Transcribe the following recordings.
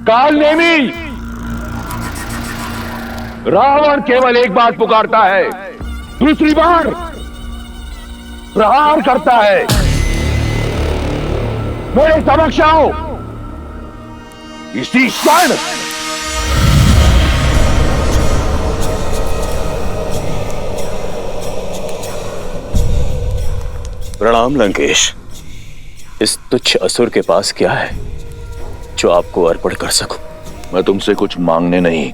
काल नेमी, रावण केवल एक बार पुकारता है, दूसरी बार प्रहार करता है। मेरे समक्ष आओ इसी क्षण। प्रणाम लंकेश। इस तुच्छ असुर के पास क्या है जो आपको अर्पण कर सकूं? मैं तुमसे कुछ मांगने नहीं,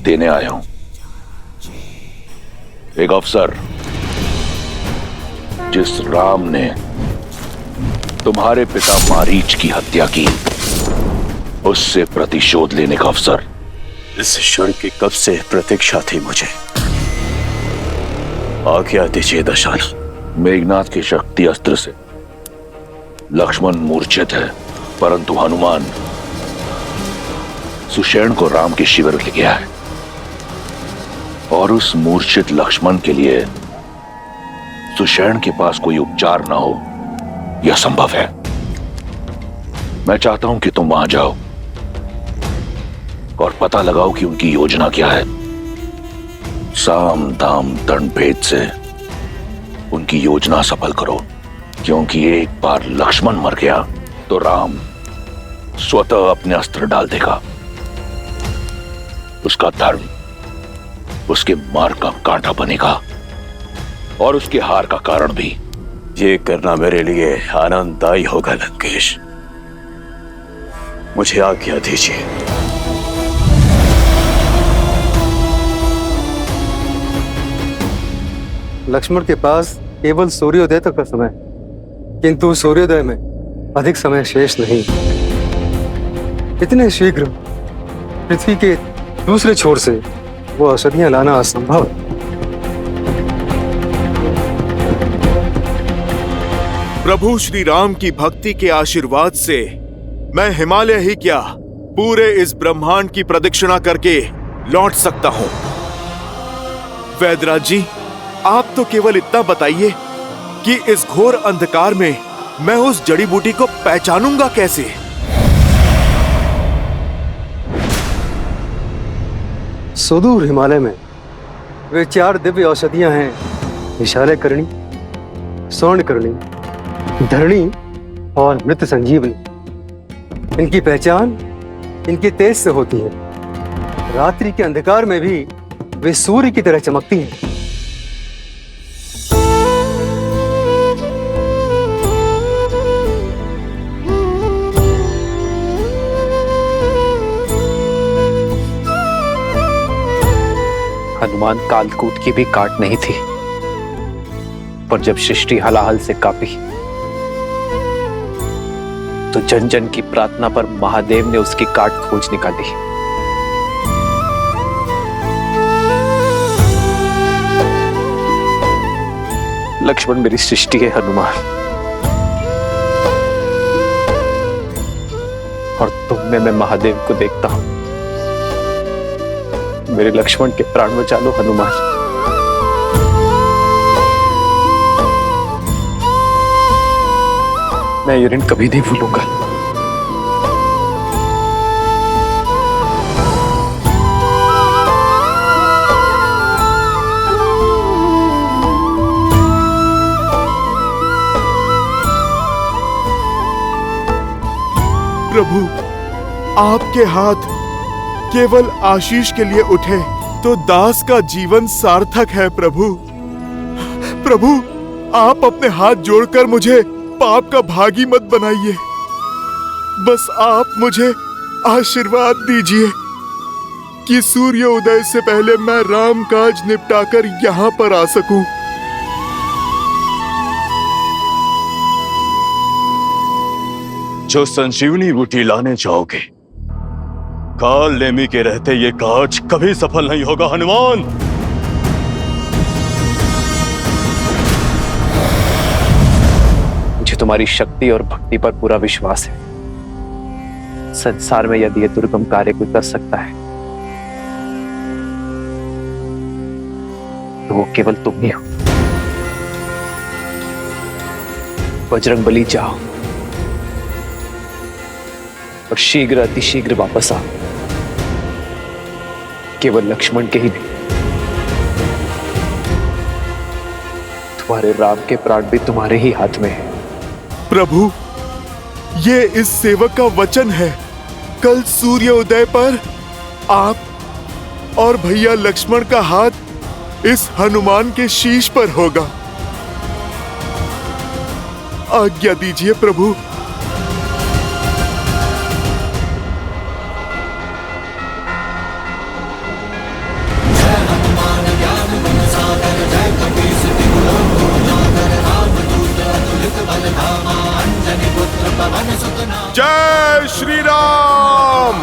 देने आया हूं। एक अवसर जिस राम ने तुम्हारे पिता मारीच की हत्या की, उससे प्रतिशोध लेने का अवसर। इस क्षण की कब से प्रतीक्षा थी मुझे। आज्ञा दीजिए दशानन। मेघनाथ की शक्ति अस्त्र से लक्ष्मण मूर्छित है, परंतु हनुमान सुषेण को राम के शिविर ले गया है, और उस मूर्छित लक्ष्मण के लिए सुषेण के पास कोई उपचार ना हो, यह संभव है। मैं चाहता हूं कि तुम वहां जाओ और पता लगाओ कि उनकी योजना क्या है। साम दाम दंड भेद से उनकी योजना सफल करो, क्योंकि एक बार लक्ष्मण मर गया तो राम स्वतः अपने अस्त्र डाल देगा। उसका धर्म उसके मार्ग का कांटा बनेगा और उसके हार का कारण भी। ये करना मेरे लिए आनंददायी होगा लंकेश। मुझे आज्ञा दीजिए। लक्ष्मण के पास केवल सूर्योदय तक का समय, किंतु सूर्योदय में अधिक समय शेष नहीं। इतने शीघ्र पृथ्वी के दूसरे छोर से वो औषधियां लाना असंभव है। प्रभु श्री राम की भक्ति के आशीर्वाद से मैं हिमालय ही क्या, पूरे इस ब्रह्मांड की प्रदक्षिणा करके लौट सकता हूं। वैद्यराज जी, आप तो केवल इतना बताइए कि इस घोर अंधकार में मैं उस जड़ी बूटी को पहचानूंगा कैसे? सुदूर हिमालय में वे 4 दिव्य औषधियां हैं, विशालय करणी, स्वर्ण करणी, धरणी और मृत संजीवनी। इनकी पहचान इनके तेज से होती है। रात्रि के अंधकार में भी वे सूर्य की तरह चमकती हैं। हनुमान कालकूट की भी काट नहीं थी, पर जब सृष्टि हलाहल से कांपी तो जन जन की प्रार्थना पर महादेव ने उसकी काट खोज निकाली। लक्ष्मण मेरी सृष्टि है हनुमान, और तुम में मैं महादेव को देखता हूं। मेरे लक्ष्मण के प्राण बचा लो हनुमान। मैं ये ऋण कभी नहीं भूलूंगा। प्रभु, आपके हाथ केवल आशीष के लिए उठे तो दास का जीवन सार्थक है। प्रभु, प्रभु, आप अपने हाथ जोड़कर मुझे पाप का भागी मत बनाइए। बस आप मुझे आशीर्वाद दीजिए कि सूर्य उदय से पहले मैं राम काज निपटाकर यहाँ पर आ सकूं। जो संजीवनी बूटी लाने जाओगे, काल नेमी के रहते ये काज कभी सफल नहीं होगा हनुमान। मुझे तुम्हारी शक्ति और भक्ति पर पूरा विश्वास है। संसार में यदि यह दुर्गम कार्य कोई कर सकता है तो वो केवल तुम ही हो। बजरंगबली, जाओ और शीघ्र अतिशीघ्र वापस आ। केवल लक्ष्मण के ही नहीं, तुम्हारे राम के प्राण भी तुम्हारे ही हाथ में है। प्रभु, ये इस सेवक का वचन है। कल सूर्योदय पर आप और भैया लक्ष्मण का हाथ इस हनुमान के शीश पर होगा। आज्ञा दीजिए प्रभु। जय श्री राम।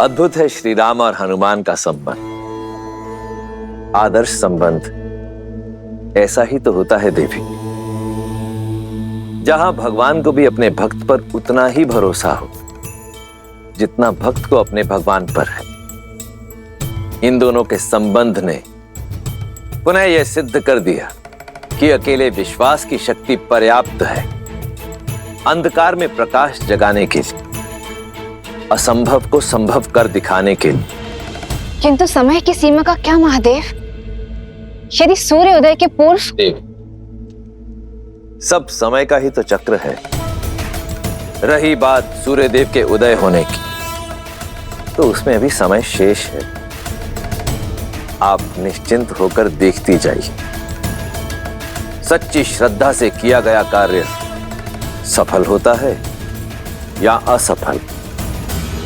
अद्भुत है श्री राम और हनुमान का संबंध, आदर्श संबंध। ऐसा ही तो होता है देवी, जहां भगवान को भी अपने भक्त पर उतना ही भरोसा हो जितना भक्त को अपने भगवान पर है। इन दोनों के संबंध ने पुनः यह सिद्ध कर दिया कि अकेले विश्वास की शक्ति पर्याप्त है अंधकार में प्रकाश जगाने के लिए, असंभव को संभव कर दिखाने के लिए। किंतु समय की सीमा का क्या महादेव? यदि सूर्योदय के पूर्व। देवी, सब समय का ही तो चक्र है। रही बात सूर्यदेव के उदय होने की, तो उसमें अभी समय शेष है। आप निश्चिंत होकर देखती जाइए। सच्ची श्रद्धा से किया गया कार्य सफल होता है या असफल।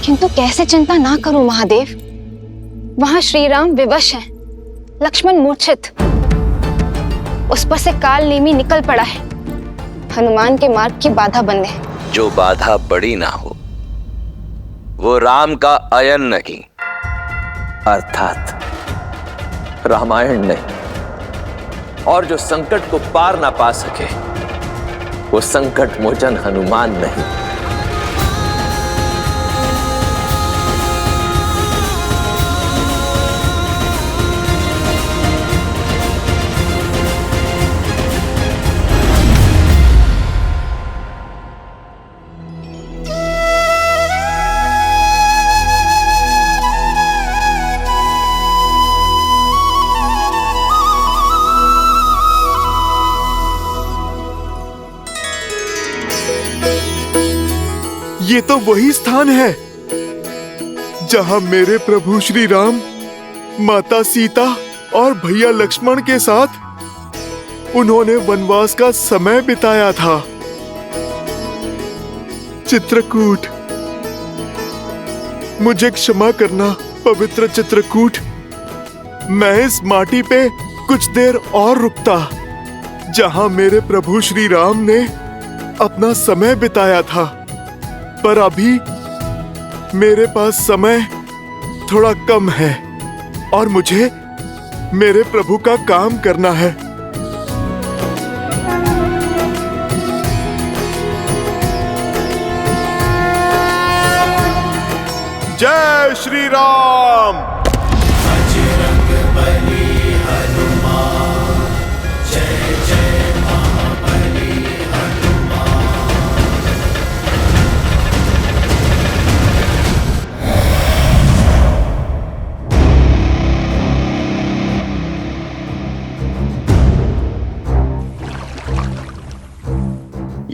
किंतु कैसे चिंता ना करूं महादेव? वहां श्री राम विवश हैं, लक्ष्मण मूर्छित, उस पर से काल नेमी निकल पड़ा है। हनुमान के मार्ग की बाधा बंद है। जो बाधा बड़ी ना हो वो राम का अयन नहीं, अर्थात रामायण नहीं। और जो संकट को पार ना पा सके वो संकट मोचन हनुमान नहीं। ये तो वही स्थान है जहां मेरे प्रभु श्री राम माता सीता और भैया लक्ष्मण के साथ उन्होंने वनवास का समय बिताया था। चित्रकूट, मुझे क्षमा करना पवित्र चित्रकूट। मैं इस माटी पे कुछ देर और रुकता जहां मेरे प्रभु श्री राम ने अपना समय बिताया था, पर अभी मेरे पास समय थोड़ा कम है और मुझे मेरे प्रभु का काम करना है। जय श्री राम।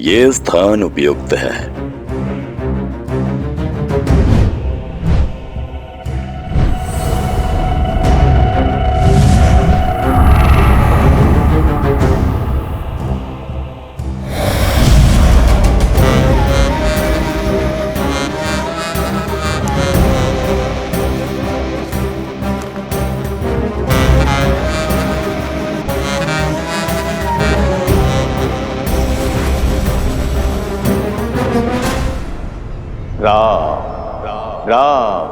ये स्थान उपयुक्त है। राम राम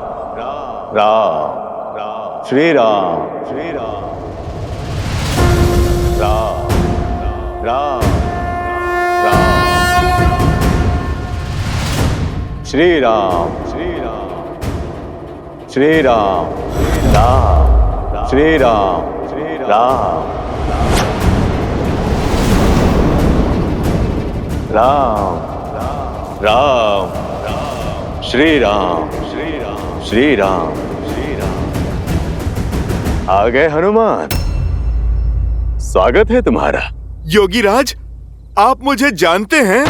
राम श्री राम राम राम राम श्री राम श्री राम राम श्री राम राम राम राम श्री राम श्री राम आ गए हनुमान। स्वागत है तुम्हारा। योगीराज, आप मुझे जानते हैं?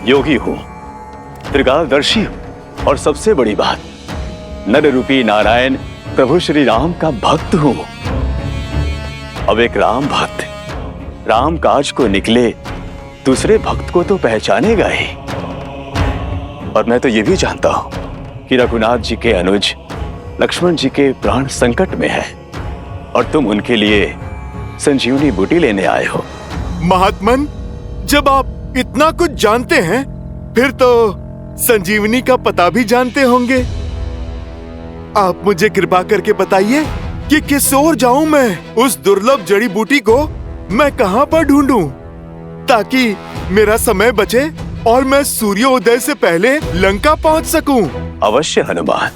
योगी हूं, त्रिकालदर्शी हूं और सबसे बड़ी बात, नर रूपी नारायण प्रभु श्री राम का भक्त हूं। अब एक राम भक्त राम काज को निकले, दूसरे भक्त को तो पहचानेगा ही। और मैं तो ये भी जानता हूं कि रघुनाथ जी के अनुज लक्ष्मण जी के प्राण संकट में है और तुम उनके लिए संजीवनी बूटी लेने आए हो। महात्मन, जब आप इतना कुछ जानते हैं, फिर तो संजीवनी का पता भी जानते होंगे। आप मुझे कृपा करके बताइए कि किस ओर जाऊं मैं? उस दुर्लभ जड़ी बूटी को मैं कहां पर ढूंढूं ताकि मेरा समय बचे और मैं सूर्योदय से पहले लंका पहुंच सकूं? अवश्य हनुमान,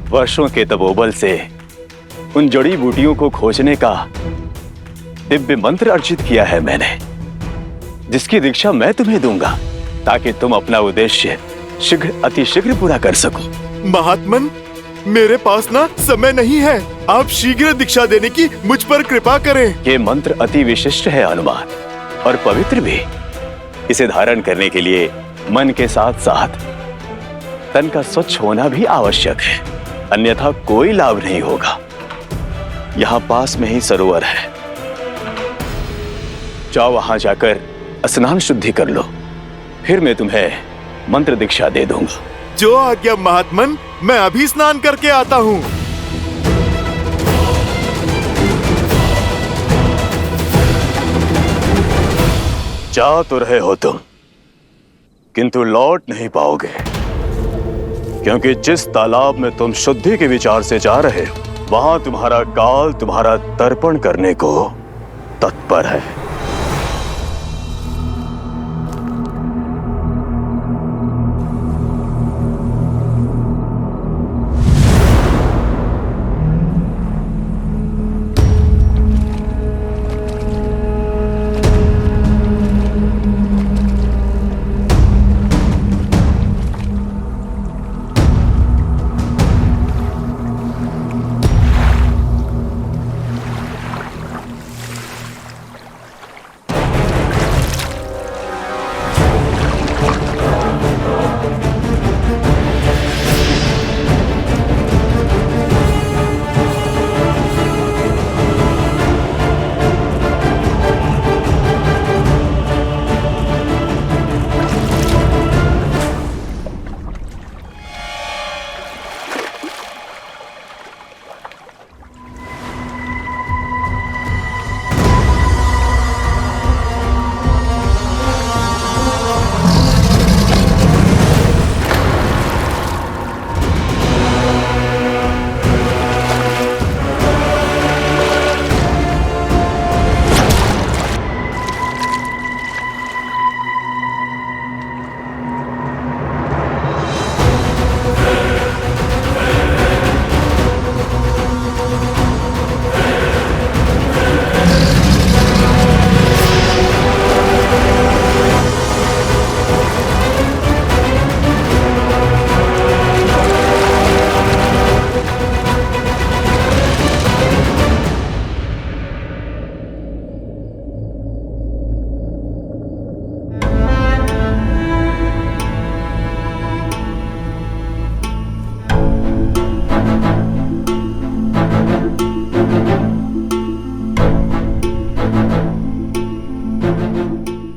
वर्षों के तपोबल से उन जड़ी बूटियों को खोजने का दिव्य मंत्र अर्जित किया है मैंने, जिसकी दीक्षा मैं तुम्हें दूंगा ताकि तुम अपना उद्देश्य अतिशीघ्र पूरा कर सको। महात्मन, मेरे पास ना समय नहीं है। आप शीघ्र दीक्षा देने की मुझ पर कृपा करें। ये मंत्र अति विशिष्ट है हनुमान, और पवित्र भी। इसे धारण करने के लिए मन के साथ साथ तन का स्वच्छ होना भी आवश्यक है, अन्यथा कोई लाभ नहीं होगा। यहाँ पास में ही सरोवर है, जाओ वहां जाकर स्नान शुद्धि कर लो, फिर मैं तुम्हें मंत्र दीक्षा दे दूंगा। जो आज्ञा महात्मन, मैं अभी स्नान करके आता हूँ। जा तो रहे हो तुम, किंतु लौट नहीं पाओगे, क्योंकि जिस तालाब में तुम शुद्धि के विचार से जा रहे हो, वहां तुम्हारा काल तुम्हारा तर्पण करने को तत्पर है।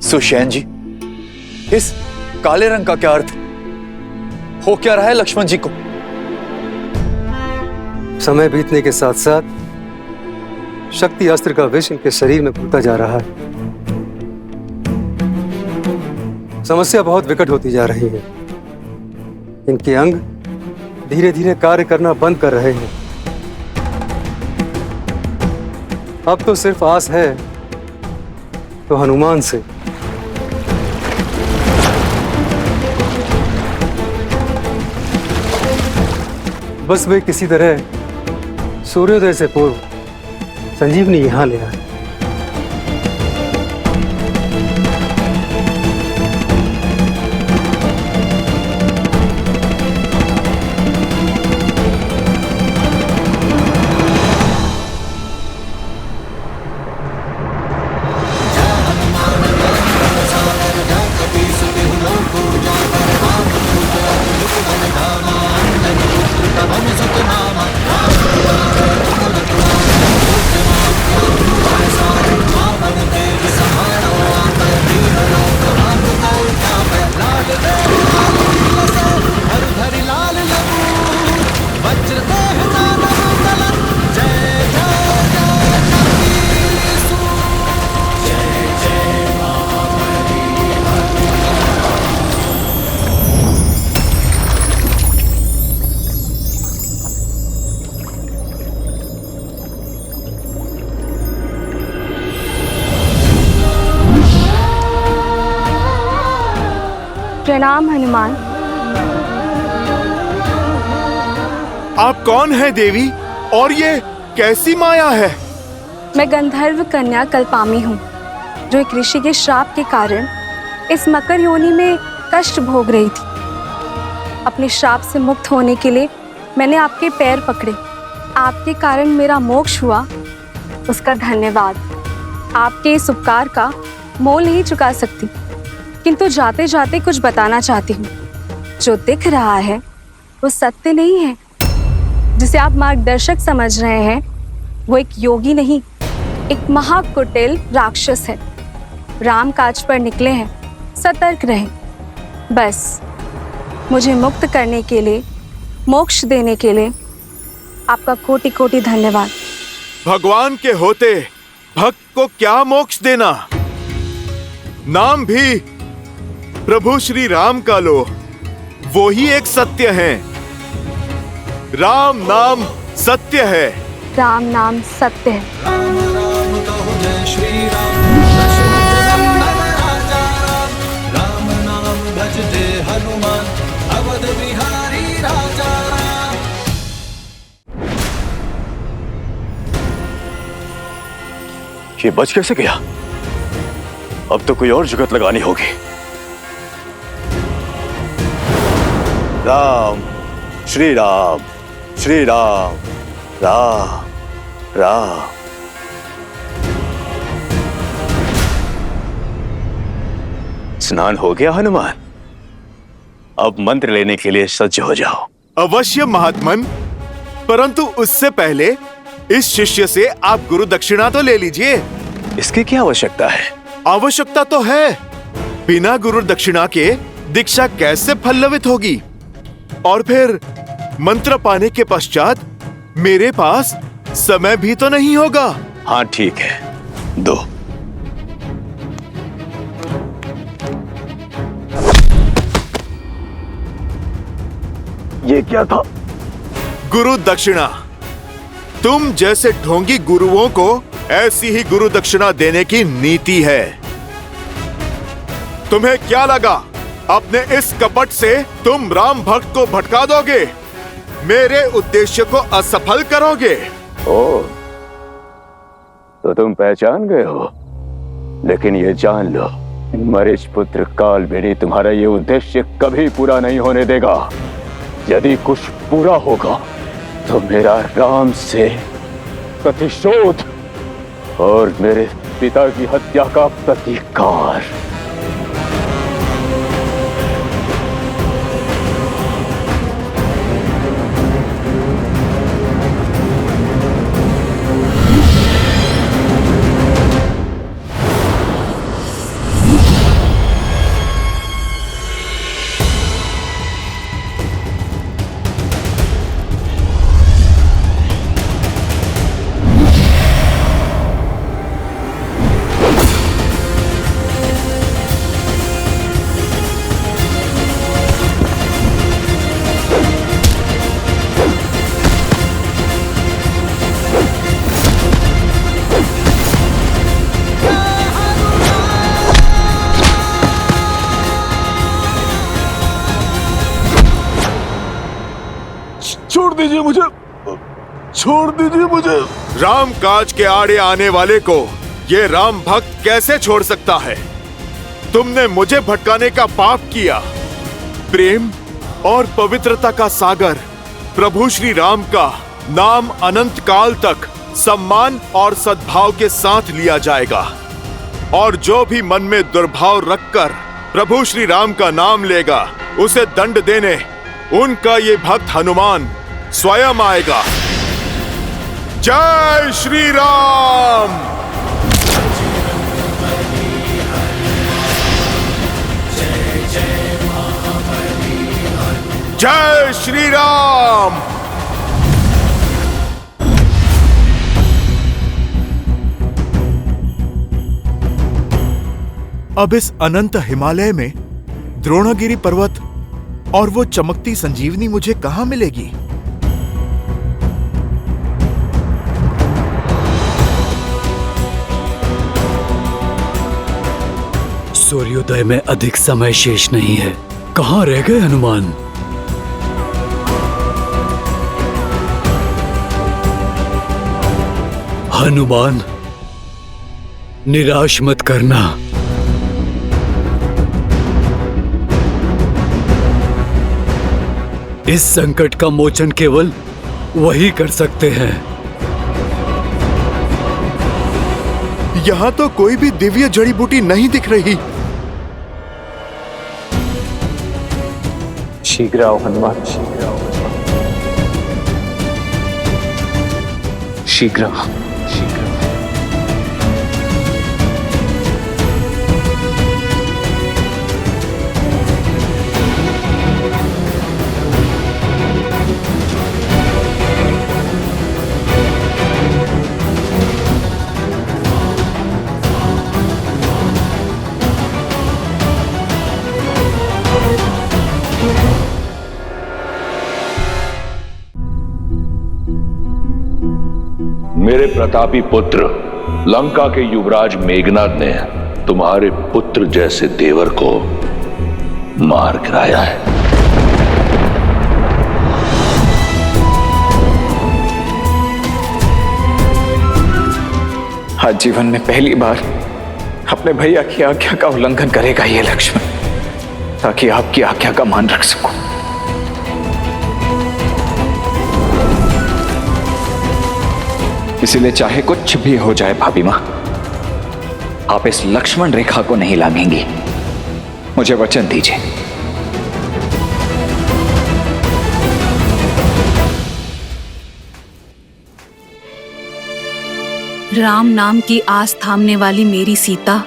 सुषैन जी, इस काले रंग का क्या अर्थ हो? क्या रहा है लक्ष्मण जी को? समय बीतने के साथ साथ शक्ति अस्त्र का विष इनके शरीर में घुलता जा रहा है। समस्या बहुत विकट होती जा रही है। इनके अंग धीरे धीरे कार्य करना बंद कर रहे हैं। अब तो सिर्फ आस है तो हनुमान से। बस वे किसी तरह सूर्योदय से पूर्व संजीवनी यहाँ ले आए। प्रणाम हनुमान। आप कौन हैं देवी, और ये कैसी माया है? मैं गंधर्व कन्या कल्पामी हूँ, जो एक ऋषि के श्राप के कारण इस मकर योनि में कष्ट भोग रही थी। अपने श्राप से मुक्त होने के लिए मैंने आपके पैर पकड़े। आपके कारण मेरा मोक्ष हुआ, उसका धन्यवाद। आपके इस उपकार का मोल नहीं चुका सकती, किंतु जाते जाते कुछ बताना चाहती हूँ। जो दिख रहा है वो सत्य नहीं है। जिसे आप मार्गदर्शक समझ रहे हैं वो एक योगी नहीं, एक महाकुटिल राक्षस है। राम काज पर निकले हैं, सतर्क रहें। बस मुझे मुक्त करने के लिए, मोक्ष देने के लिए आपका कोटि कोटि धन्यवाद। भगवान के होते भक्त को क्या मोक्ष देना? नाम भी प्रभु श्री राम का लो, वो ही एक सत्य है। राम नाम सत्य है। राम नाम सत्य है। ये बच कैसे गया? अब तो कोई और जुगत लगानी होगी। राम श्री राम श्री राम राम राम। स्नान हो गया हनुमान, अब मंत्र लेने के लिए सज्ज हो जाओ। अवश्य महात्मन, परंतु उससे पहले इस शिष्य से आप गुरु दक्षिणा तो ले लीजिए। इसकी क्या आवश्यकता है? आवश्यकता तो है, बिना गुरु दक्षिणा के दीक्षा कैसे फलवित होगी? और फिर मंत्र पाने के पश्चात मेरे पास समय भी तो नहीं होगा। हाँ ठीक है, दो। ये क्या था? गुरु दक्षिणा। तुम जैसे ढोंगी गुरुओं को ऐसी ही गुरु दक्षिणा देने की नीति है। तुम्हें क्या लगा अपने इस कपट से तुम राम भक्त को भटका दोगे, मेरे उद्देश्य को असफल करोगे? ओ, तो तुम पहचान गए हो। लेकिन ये जान लो, मरीच पुत्र कालबेनी तुम्हारा ये उद्देश्य कभी पूरा नहीं होने देगा। यदि कुछ पूरा होगा तो मेरा राम से प्रतिशोध और मेरे पिता की हत्या का प्रतिकार। छोड़ दीजिए मुझे, छोड़ दीजिए मुझे। राम काज के आड़े आने वाले को ये राम भक्त कैसे छोड़ सकता है? तुमने मुझे भटकाने का पाप किया। प्रेम और पवित्रता का सागर प्रभु श्री राम का नाम अनंत काल तक सम्मान और सद्भाव के साथ लिया जाएगा, और जो भी मन में दुर्भाव रखकर प्रभु श्री राम का नाम लेगा, उसे दंड देने उनका ये भक्त हनुमान स्वयं आएगा। जय श्री राम। जय श्री राम। अब इस अनंत हिमालय में द्रोणागिरी पर्वत और वो चमकती संजीवनी मुझे कहां मिलेगी? सूर्योदय में अधिक समय शेष नहीं है। कहां रह गए हनुमान? हनुमान, निराश मत करना। इस संकट का मोचन केवल वही कर सकते हैं। यहां तो कोई भी दिव्य जड़ी बूटी नहीं दिख रही। शीघ्र आओ हनुमान, शीघ्र आओ, शीघ्र आओ, शीघ्र। मेरे प्रतापी पुत्र लंका के युवराज मेघनाद ने तुम्हारे पुत्र जैसे देवर को मार गिराया है। आज जीवन में पहली बार अपने भैया की आज्ञा का उल्लंघन करेगा ये लक्ष्मण, ताकि आपकी आज्ञा का मान रख सकूं। इसीलिए चाहे कुछ भी हो जाए भाभी मां, आप इस लक्ष्मण रेखा को नहीं लांघेंगी। मुझे वचन दीजिए। राम नाम की आस थामने वाली मेरी सीता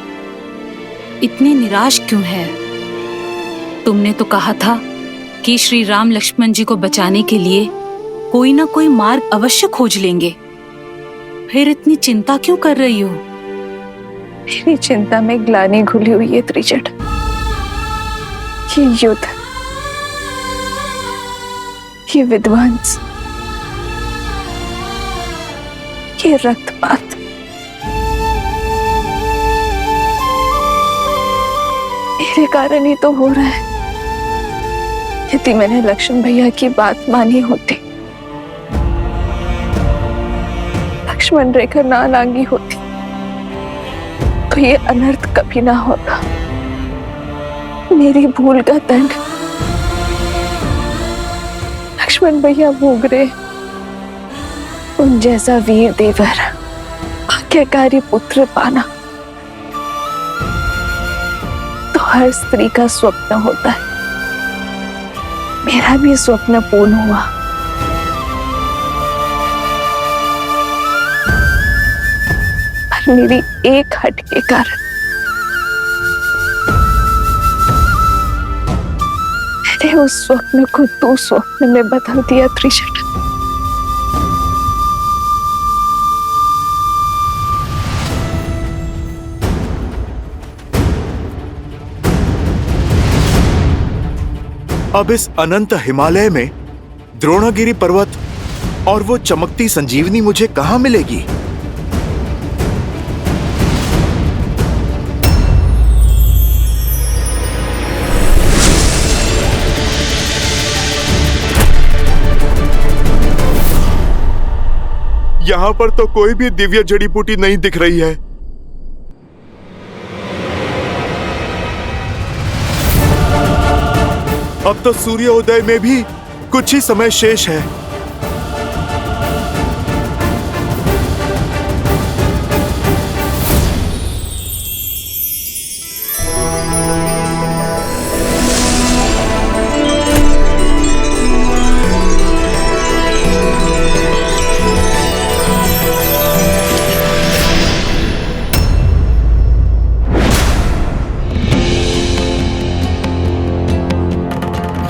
इतनी निराश क्यों है? तुमने तो कहा था कि श्री राम लक्ष्मण जी को बचाने के लिए कोई ना कोई मार्ग अवश्य खोज लेंगे। फिर इतनी चिंता क्यों कर रही हो? मेरी चिंता में ग्लानि घुली हुई है त्रिजट। ये युद्ध, ये विध्वंस, ये रक्तपात, मेरे कारण ही तो हो रहा है। यदि मैंने लक्ष्मण भैया की बात मानी होती, लक्ष्मण रेखा ना लांगी होती, तो ये अनर्थ कभी ना होता। मेरी भूल का दंड लक्ष्मण भैया भोग रहे। उन जैसा वीर देवर, आज्ञाकारी पुत्र पाना तो हर स्त्री का स्वप्न होता है। मेरा भी स्वप्न पूर्ण हुआ। पर मेरी एक हट के कारण मैंने उस स्वप्न को दो स्वप्न में बदल दिया त्रिजट। अब इस अनंत हिमालय में द्रोणागिरी पर्वत और वो चमकती संजीवनी मुझे कहां मिलेगी? यहाँ पर तो कोई भी दिव्य जड़ी बूटी नहीं दिख रही है। अब तो सूर्योदय में भी कुछ ही समय शेष है।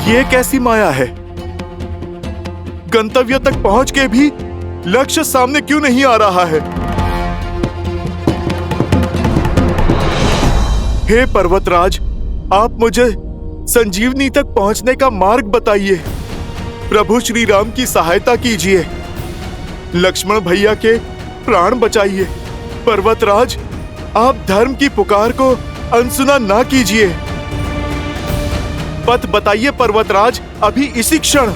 ये कैसी माया है? गंतव्य तक पहुंच के भी लक्ष्य सामने क्यों नहीं आ रहा है? हे पर्वतराज, आप मुझे संजीवनी तक पहुंचने का मार्ग बताइए। प्रभु श्री राम की सहायता कीजिए। लक्ष्मण भैया के प्राण बचाइए। पर्वतराज, आप धर्म की पुकार को अनसुना ना कीजिए। पथ बताइए पर्वतराज, अभी इसी क्षण।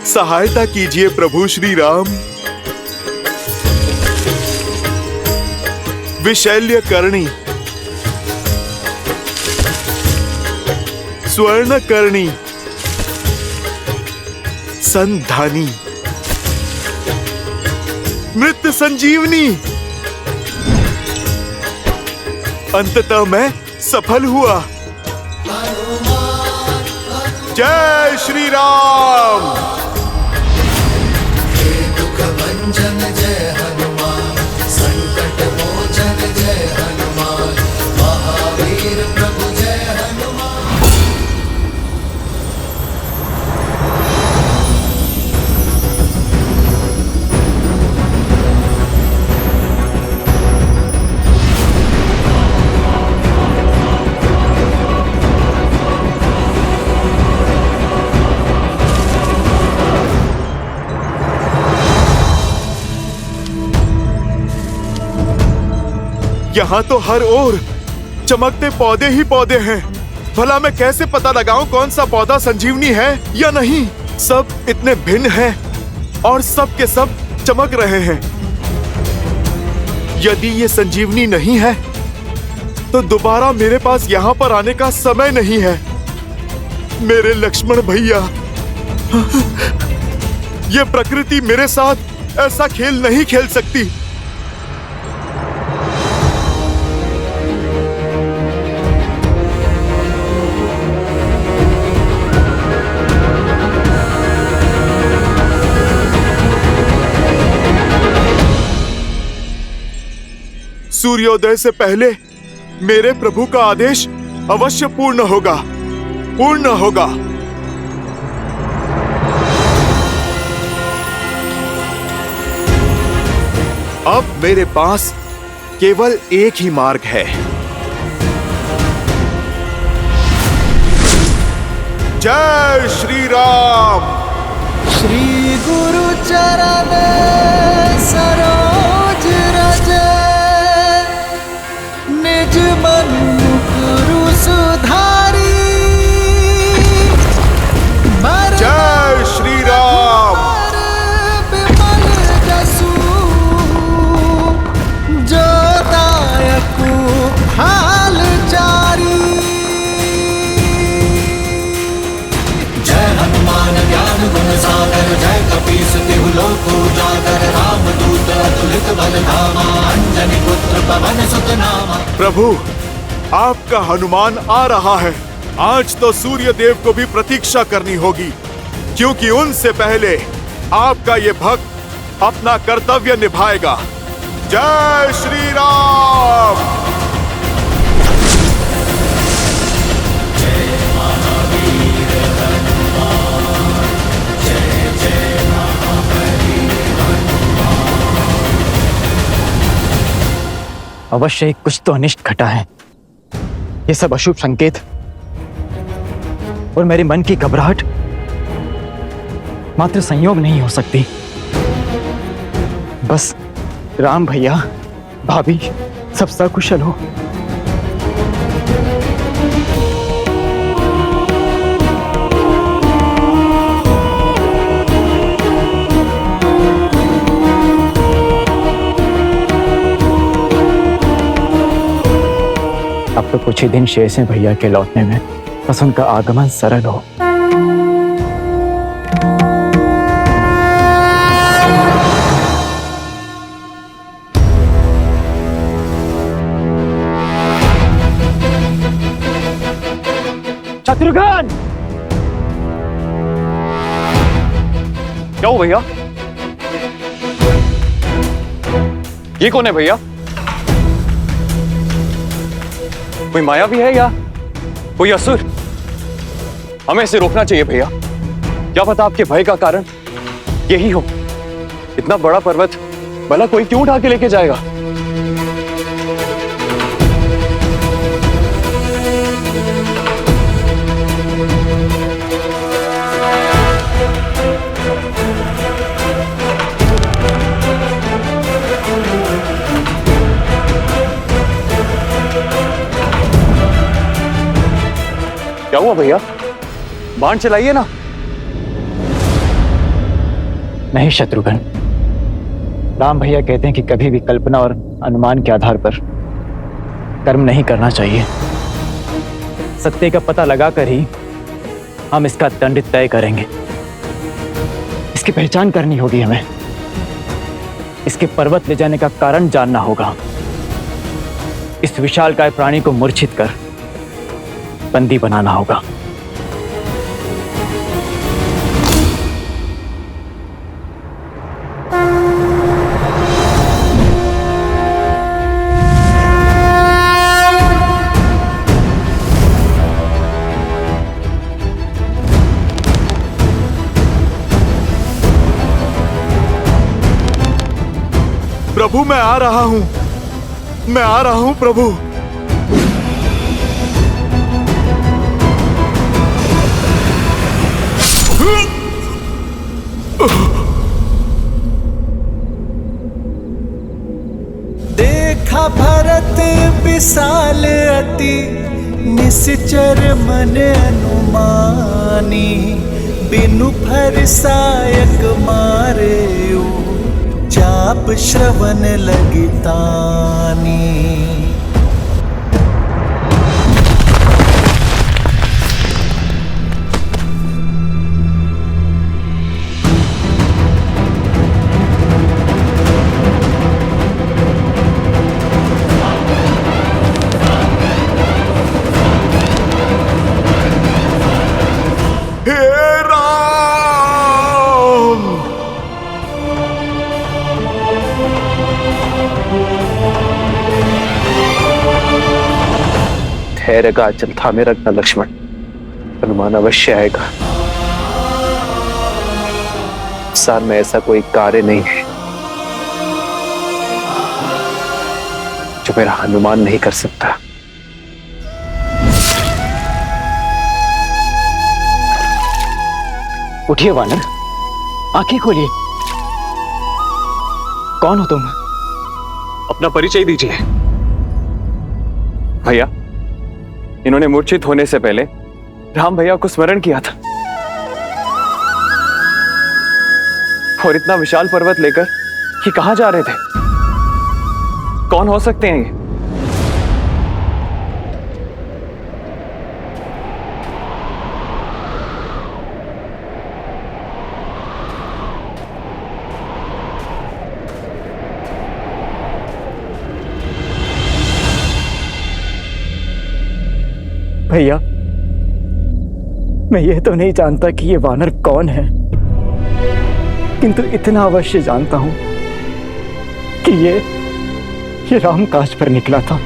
सहायता कीजिए प्रभु श्री राम। विशैल्य करणी, स्वर्ण करणी, संधानी, मृत संजीवनी। अंततः मैं सफल हुआ। जय श्री राम। दुख भंजन जय हनुमान, संकट मोचन जय हनुमान, महावीर प्रभु जय हनुमान। यहाँ तो हर ओर चमकते पौधे ही पौधे हैं। भला मैं कैसे पता लगाऊं कौन सा पौधा संजीवनी है या नहीं? सब इतने भिन्न हैं और सब के सब चमक रहे हैं। यदि ये संजीवनी नहीं है तो दोबारा मेरे पास यहाँ पर आने का समय नहीं है। मेरे लक्ष्मण भैया, ये प्रकृति मेरे साथ ऐसा खेल नहीं खेल सकती। सूर्योदय से पहले मेरे प्रभु का आदेश अवश्य पूर्ण होगा, पूर्ण होगा। अब मेरे पास केवल एक ही मार्ग है। जय श्री राम। श्री गुरु चरण सरोज रज, निज मन मुकुरु सुधारी। जय श्री राम। विमल जसु जो दायकु हाल चारी। जय हनुमान ज्ञान गुण सागर, जय कपीस तिहु लोक उजागर। रामदूत अतुलित बल धामा, अंजनी पुत्र पवन सुत नामा। प्रभु, आपका हनुमान आ रहा है। आज तो सूर्य देव को भी प्रतीक्षा करनी होगी, क्योंकि उनसे पहले आपका ये भक्त अपना कर्तव्य निभाएगा। जय श्री राम। अवश्य ही कुछ तो अनिष्ट घटा है। ये सब अशुभ संकेत और मेरे मन की घबराहट मात्र संयोग नहीं हो सकती। बस राम भैया, भाभी सब सकुशल हो। अब तो कुछ ही दिन शेष हैं भैया के लौटने में, बस उनका आगमन सरल हो। शत्रुघ्न! क्या हो भैया? ये कौन है भैया? कोई माया भी है या कोई असुर? हमें इसे रोकना चाहिए भैया। क्या पता आपके भय का कारण यही हो। इतना बड़ा पर्वत भला कोई क्यों उठा के लेके जाएगा? क्या हुआ भैया? बाण चलाइए ना। नहीं शत्रुघ्न, राम भैया कहते हैं कि कभी भी कल्पना और अनुमान के आधार पर कर्म नहीं करना चाहिए। सत्य का पता लगाकर ही हम इसका दंड तय करेंगे। इसकी पहचान करनी होगी हमें। इसके पर्वत ले जाने का कारण जानना होगा। इस विशालकाय प्राणी को मूर्छित कर बंदी बनाना होगा। प्रभु मैं आ रहा हूं, मैं आ रहा हूं प्रभु। देखा भरत विशाल अति निश्चर मन अनुमानी, बिनु फरसायक मारे चाप श्रवण लगितानी। धैर्य का आंचल थामे रखना लक्ष्मण, हनुमान अवश्य आएगा। संसार में ऐसा कोई कार्य नहीं है जो मेरा हनुमान नहीं कर सकता। उठिए वानर, आंखें खोलिए। कौन हो तुम? अपना परिचय दीजिए। भैया, इन्होंने मूर्छित होने से पहले राम भैया को स्मरण किया था और इतना विशाल पर्वत लेकर ये कहां जा रहे थे? कौन हो सकते हैं ये? भैया, मैं ये तो नहीं जानता कि ये वानर कौन है, किंतु इतना अवश्य जानता हूं कि ये राम काज पर निकला था।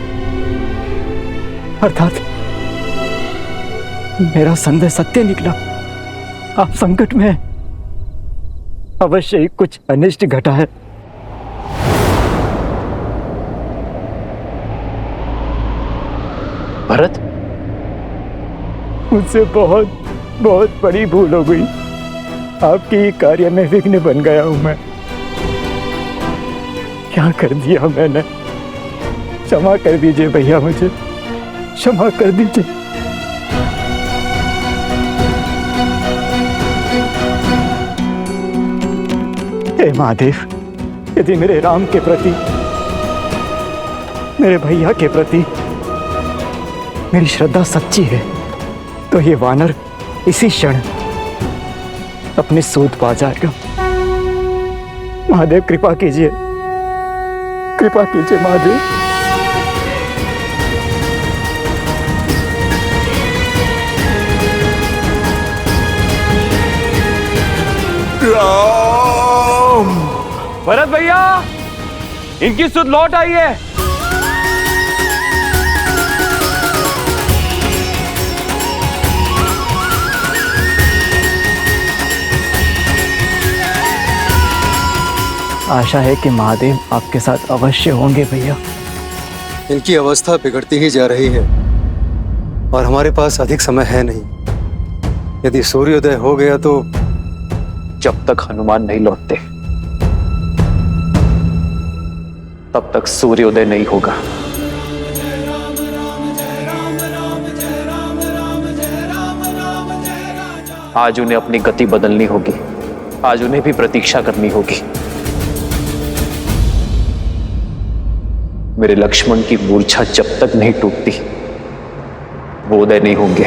अर्थात मेरा संदेह सत्य निकला। आप संकट में अवश्य ही कुछ अनिष्ट घटा है। भरत, मुझसे बहुत बहुत बड़ी भूल हो गई। आपके कार्य में विघ्न बन गया हूं मैं। क्या कर दिया मैंने? क्षमा कर दीजिए भैया, मुझे क्षमा कर दीजिए। हे महादेव, यदि मेरे राम के प्रति, मेरे भैया के प्रति मेरी श्रद्धा सच्ची है तो ये वानर इसी क्षण अपने सूद पा जाएगा। महादेव कृपा कीजिए, कृपा कीजिए महादेव। राम! भरत भैया, इनकी सुध लौट आई है। आशा है कि महादेव आपके साथ अवश्य होंगे भैया। इनकी अवस्था बिगड़ती ही जा रही है और हमारे पास अधिक समय है नहीं। यदि सूर्योदय हो गया तो जब तक हनुमान नहीं लौटते तब तक सूर्योदय नहीं होगा। आज उन्हें अपनी गति बदलनी होगी, आज उन्हें भी प्रतीक्षा करनी होगी। मेरे लक्ष्मण की मूर्छा जब तक नहीं टूटती वो उदय नहीं होंगे।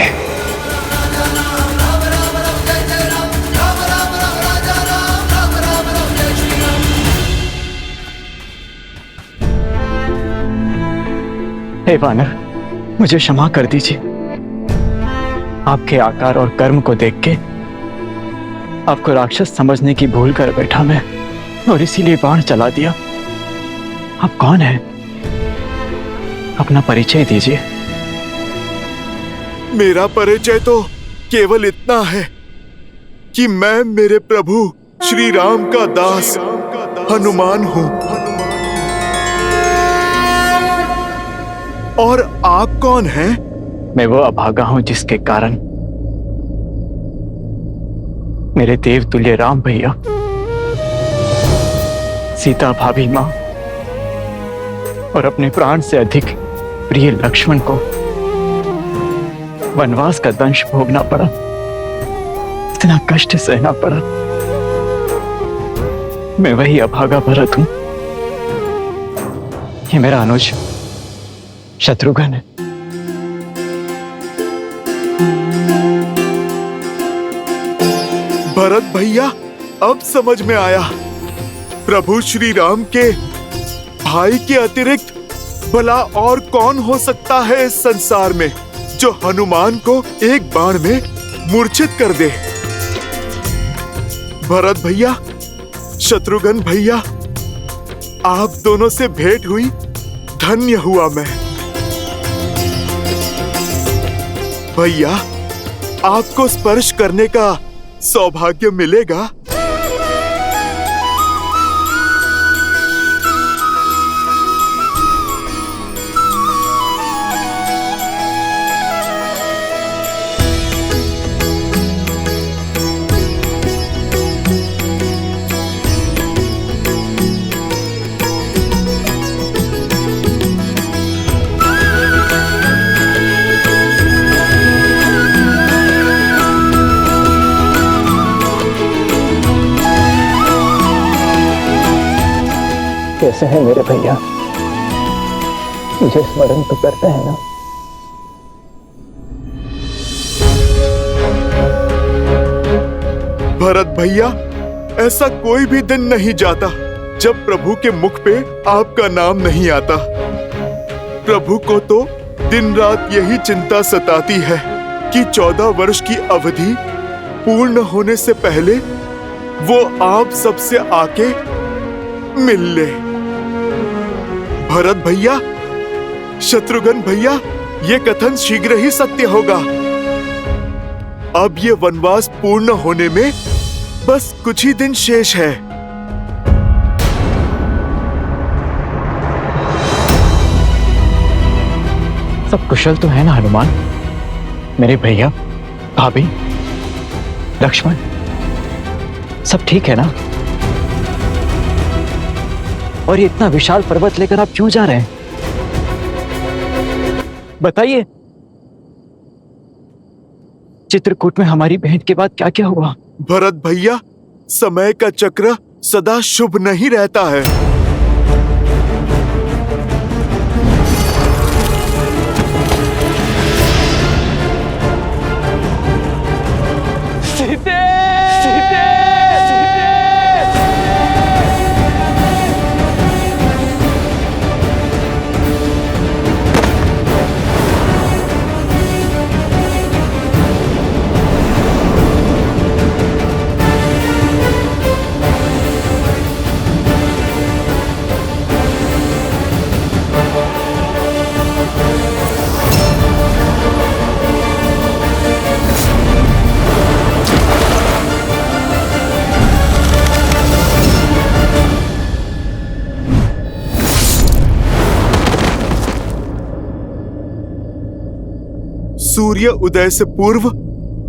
हे वानर, मुझे क्षमा कर दीजिए। आपके आकार और कर्म को देख के आपको राक्षस समझने की भूल कर बैठा मैं और इसीलिए बाण चला दिया। आप कौन हैं? अपना परिचय दीजिए। मेरा परिचय तो केवल इतना है कि मैं मेरे प्रभु श्री राम का दास हनुमान हूं। और आप कौन हैं? मैं वो अभागा हूं जिसके कारण मेरे देवतुल्य राम भैया, सीता भाभी मां और अपने प्राण से अधिक प्रिय लक्ष्मण को वनवास का दंश भोगना पड़ा, इतना कष्ट सहना पड़ा। मैं वही अभागा भरत हूं। ये मेरा अनुज शत्रुघ्न है। भरत भैया, अब समझ में आया। प्रभु श्री राम के भाई के अतिरिक्त भला और कौन हो सकता है इस संसार में जो हनुमान को एक बाण में मूर्छित कर दे। भरत भैया, शत्रुघ्न भैया, आप दोनों से भेंट हुई धन्य हुआ मैं। भैया, आपको स्पर्श करने का सौभाग्य मिलेगा। कैसे हैं मेरे भैया? मुझे स्मरण तो करते हैं ना? भरत भैया, ऐसा कोई भी दिन नहीं जाता जब प्रभु के मुख पे आपका नाम नहीं आता। प्रभु को तो दिन रात यही चिंता सताती है कि 14 वर्ष की अवधि पूर्ण होने से पहले वो आप सबसे आके मिल ले। भरत भैया, शत्रुघ्न भैया, ये कथन शीघ्र ही सत्य होगा। अब ये वनवास पूर्ण होने में बस कुछ ही दिन शेष है। सब कुशल तो है ना हनुमान? मेरे भैया, भाभी लक्ष्मण, सब ठीक है ना? और ये इतना विशाल पर्वत लेकर आप क्यों जा रहे हैं? बताइए, चित्रकूट में हमारी भेंट के बाद क्या क्या हुआ? भरत भैया, समय का चक्र सदा शुभ नहीं रहता है। सूर्य उदय से पूर्व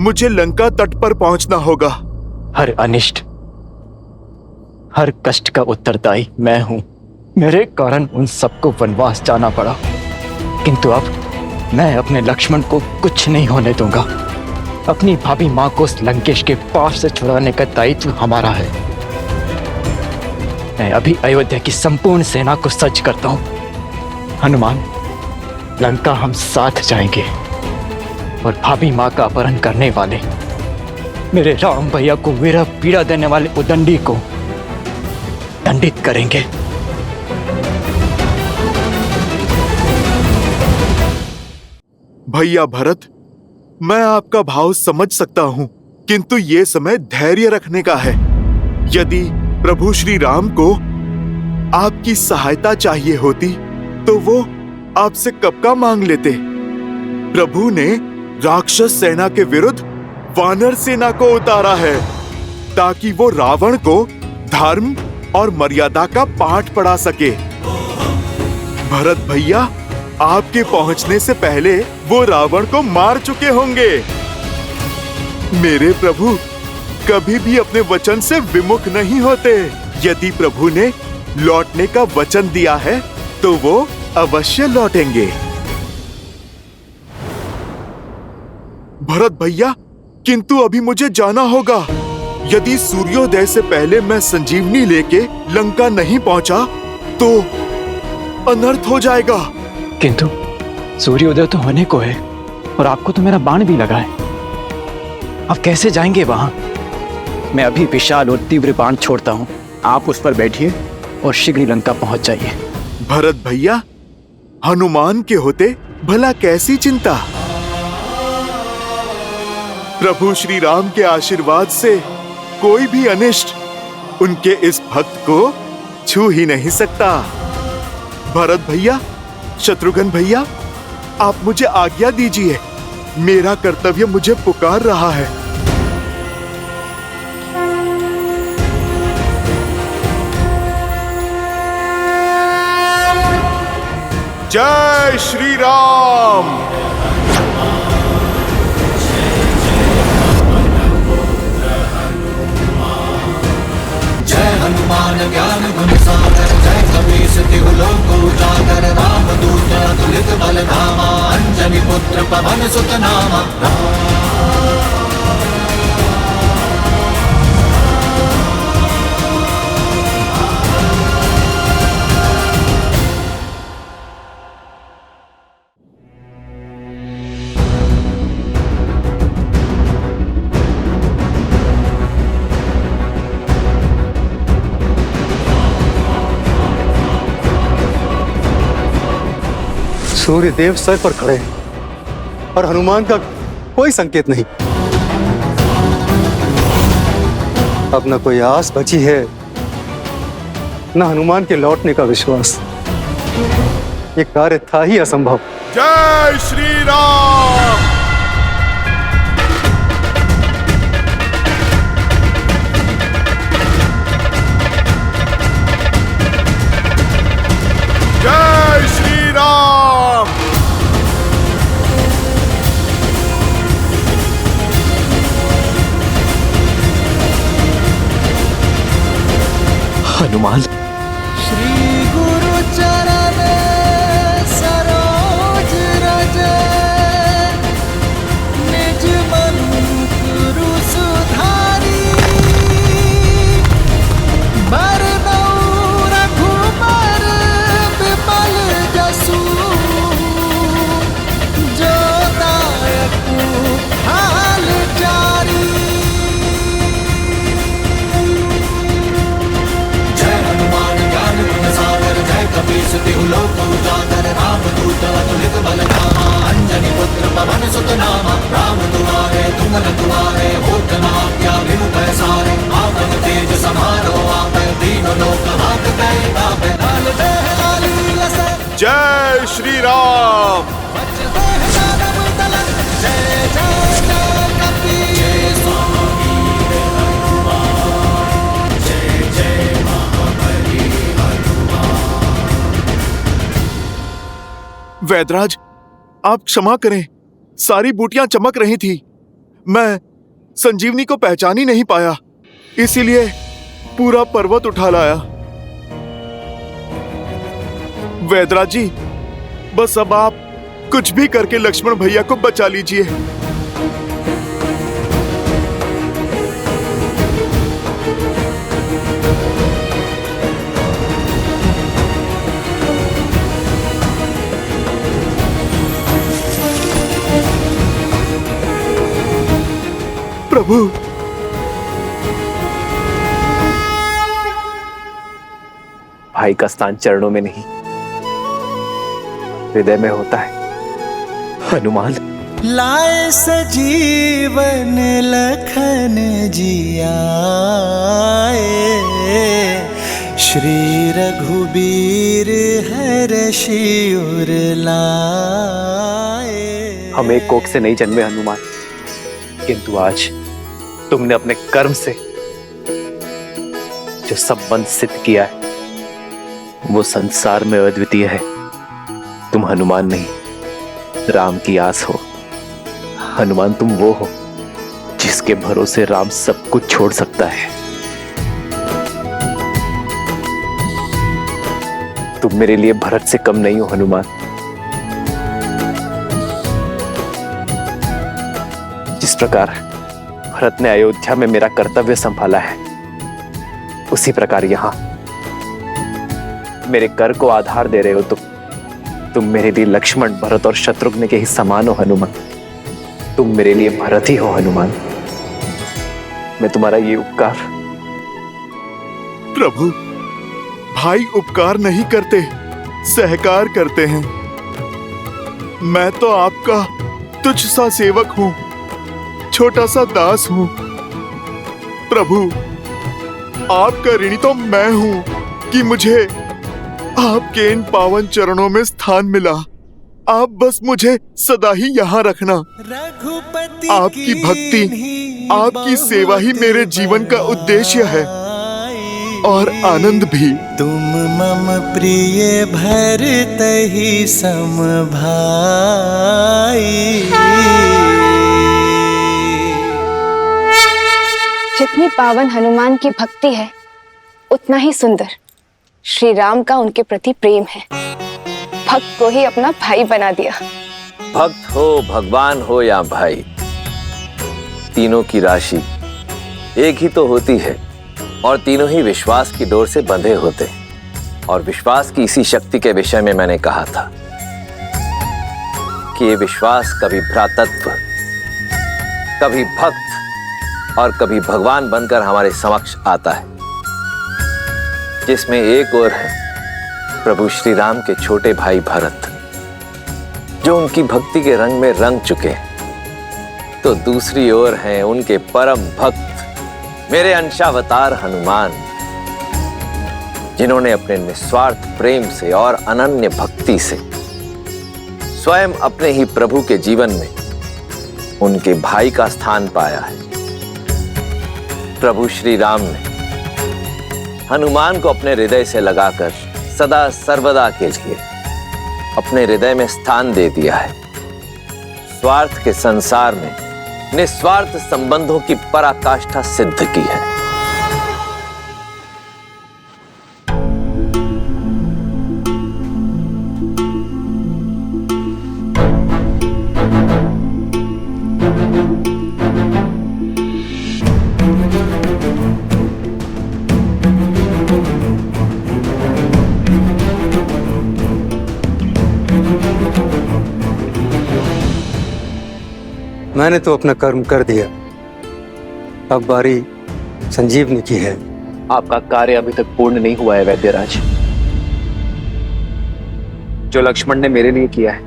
मुझे लंका तट पर पहुंचना होगा। हर अनिष्ट, हर कष्ट का उत्तरदायी मैं हूं। मेरे कारण उन सबको वनवास जाना पड़ा, किंतु अब मैं अपने लक्ष्मण को कुछ नहीं होने दूंगा। अपनी भाभी मां को उस लंकेश के पाप से छुड़ाने का दायित्व हमारा है। मैं अभी अयोध्या की संपूर्ण सेना को सज्ज करता हूं। हनुमान, लंका हम साथ जाएंगे और भाभी मां का अपहरण करने वाले मेरे राम भैया को विरह पीड़ा देने वाले उदंडी को दंडित करेंगे। भैया भरत, मैं आपका भाव समझ सकता हूं, किंतु ये समय धैर्य रखने का है। यदि प्रभु श्री राम को आपकी सहायता चाहिए होती तो वो आपसे कब का मांग लेते। प्रभु ने राक्षस सेना के विरुद्ध वानर सेना को उतारा है ताकि वो रावण को धर्म और मर्यादा का पाठ पढ़ा सके। भरत भैया, आपके पहुंचने से पहले वो रावण को मार चुके होंगे। मेरे प्रभु कभी भी अपने वचन से विमुख नहीं होते। यदि प्रभु ने लौटने का वचन दिया है तो वो अवश्य लौटेंगे। भरत भैया, किंतु अभी मुझे जाना होगा। यदि सूर्योदय से पहले मैं संजीवनी लेके लंका नहीं पहुंचा तो अनर्थ हो जाएगा। किंतु सूर्योदय तो होने को है और आपको तो मेरा बाण भी लगा है। आप कैसे जाएंगे वहां? मैं अभी विशाल और तीव्र बाण छोड़ता हूं। आप उस पर बैठिए और शीघ्र लंका पहुंच जाइए। भरत भैया, हनुमान के होते भला कैसी चिंता। प्रभु श्री राम के आशीर्वाद से कोई भी अनिष्ट उनके इस भक्त को छू ही नहीं सकता। भरत भैया, शत्रुघ्न भैया, आप मुझे आज्ञा दीजिए। मेरा कर्तव्य मुझे पुकार रहा है। जय श्री राम। जय हनुमान ज्ञान गुण सागर, जय कपीस तिहु लोक उजागर। रामदूत अतुलित बल धामा, अंजनी पुत्र पवन सुत नामा। सूर्य देव सर पर खड़े हैं और हनुमान का कोई संकेत नहीं। अब न कोई आस बची है, न हनुमान के लौटने का विश्वास। ये कार्य था ही असंभव। जय श्री राम। जय श्री राम। हनुमान। श्री गुरु चरण सरोज रज निज मन गुरु सुधारी बरनौ रघुबर विमल जसु जो दायक हाल चारी। जय हनुमान ज्ञान गुण सागर जय कपीस तिहु लोक उजागर रामदूत अतुलित बल धामा अंजनी पुत्र पवन सुत नामा। राम दुआरे तुम रखवारे होत न आज्ञा बिनु पैसारे। आपन तेज समारो आपे दीन लोक हाकते तापे। लाल देह लाली लसै जय श्री राम। वज्र देह दानव दलन जय जय जय कपीस। जय जय महाबली वैदराज, आप क्षमा करें, सारी बूटियां चमक रही थी, मैं संजीवनी को पहचान ही नहीं पाया, इसीलिए पूरा पर्वत उठा लाया। वैदराज जी, बस अब आप कुछ भी करके लक्ष्मण भैया को बचा लीजिए। प्रभु, भाई का स्थान चरणों में नहीं, हृदय में होता है। हनुमान, लाए सजीवन लखन जियाए श्री रघुबीर हर्षि उर लाए। हम एक कोख से नहीं जन्मे हनुमान, किंतु आज तुमने अपने कर्म से जो संबंध सिद्ध किया है वो संसार में अद्वितीय है। तुम हनुमान नहीं, राम की आस हो। हनुमान, तुम वो हो जिसके भरोसे राम सब कुछ छोड़ सकता है। तुम मेरे लिए भरत से कम नहीं हो हनुमान। जिस प्रकार भरत ने अयोध्या में मेरा कर्तव्य संभाला है, उसी प्रकार यहां मेरे कर को आधार दे रहे हो। तुम मेरे लिए लक्ष्मण, भरत और शत्रुघ्न के ही समान हो हनुमान। तुम मेरे लिए भरत ही हो हनुमान। मैं तुम्हारा ये उपकार। प्रभु, भाई उपकार नहीं करते, सहकार करते हैं। मैं तो आपका तुच्छ सा सेवक हूं, छोटा सा दास हूं। प्रभु, आपका ऋणी तो मैं हूं कि मुझे आपके इन पावन चरणों में स्थान मिला। आप बस मुझे सदा ही यहाँ रखना। आपकी भक्ति, आपकी सेवा ही मेरे जीवन का उद्देश्य है और आनंद भी। तुम मम प्रिय भरत ही सम भाई। जितनी पावन हनुमान की भक्ति है, उतना ही सुंदर श्री राम का उनके प्रति प्रेम है। भक्त को ही अपना भाई बना दिया। भक्त हो, भगवान हो या भाई, तीनों की राशि एक ही तो होती है और तीनों ही विश्वास की डोर से बंधे होते हैं। और विश्वास की इसी शक्ति के विषय में मैंने कहा था कि ये विश्वास कभी भ्रातृत्व, कभी भक्त और कभी भगवान बनकर हमारे समक्ष आता है, जिसमें एक ओर है प्रभु श्री राम के छोटे भाई भरत, जो उनकी भक्ति के रंग में रंग चुके हैं, तो दूसरी ओर हैं उनके परम भक्त मेरे अंशावतार हनुमान, जिन्होंने अपने निस्वार्थ प्रेम से और अनन्य भक्ति से स्वयं अपने ही प्रभु के जीवन में उनके भाई का स्थान पाया है। प्रभु श्री राम ने हनुमान को अपने हृदय से लगाकर सदा सर्वदा के लिए अपने हृदय में स्थान दे दिया है। स्वार्थ के संसार में निस्वार्थ संबंधों की पराकाष्ठा सिद्ध की है। मैंने तो अपना कर्म कर दिया, अब बारी संजीवनी की है। आपका कार्य अभी तक पूर्ण नहीं हुआ है वैद्यराज। जो लक्ष्मण ने मेरे लिए किया है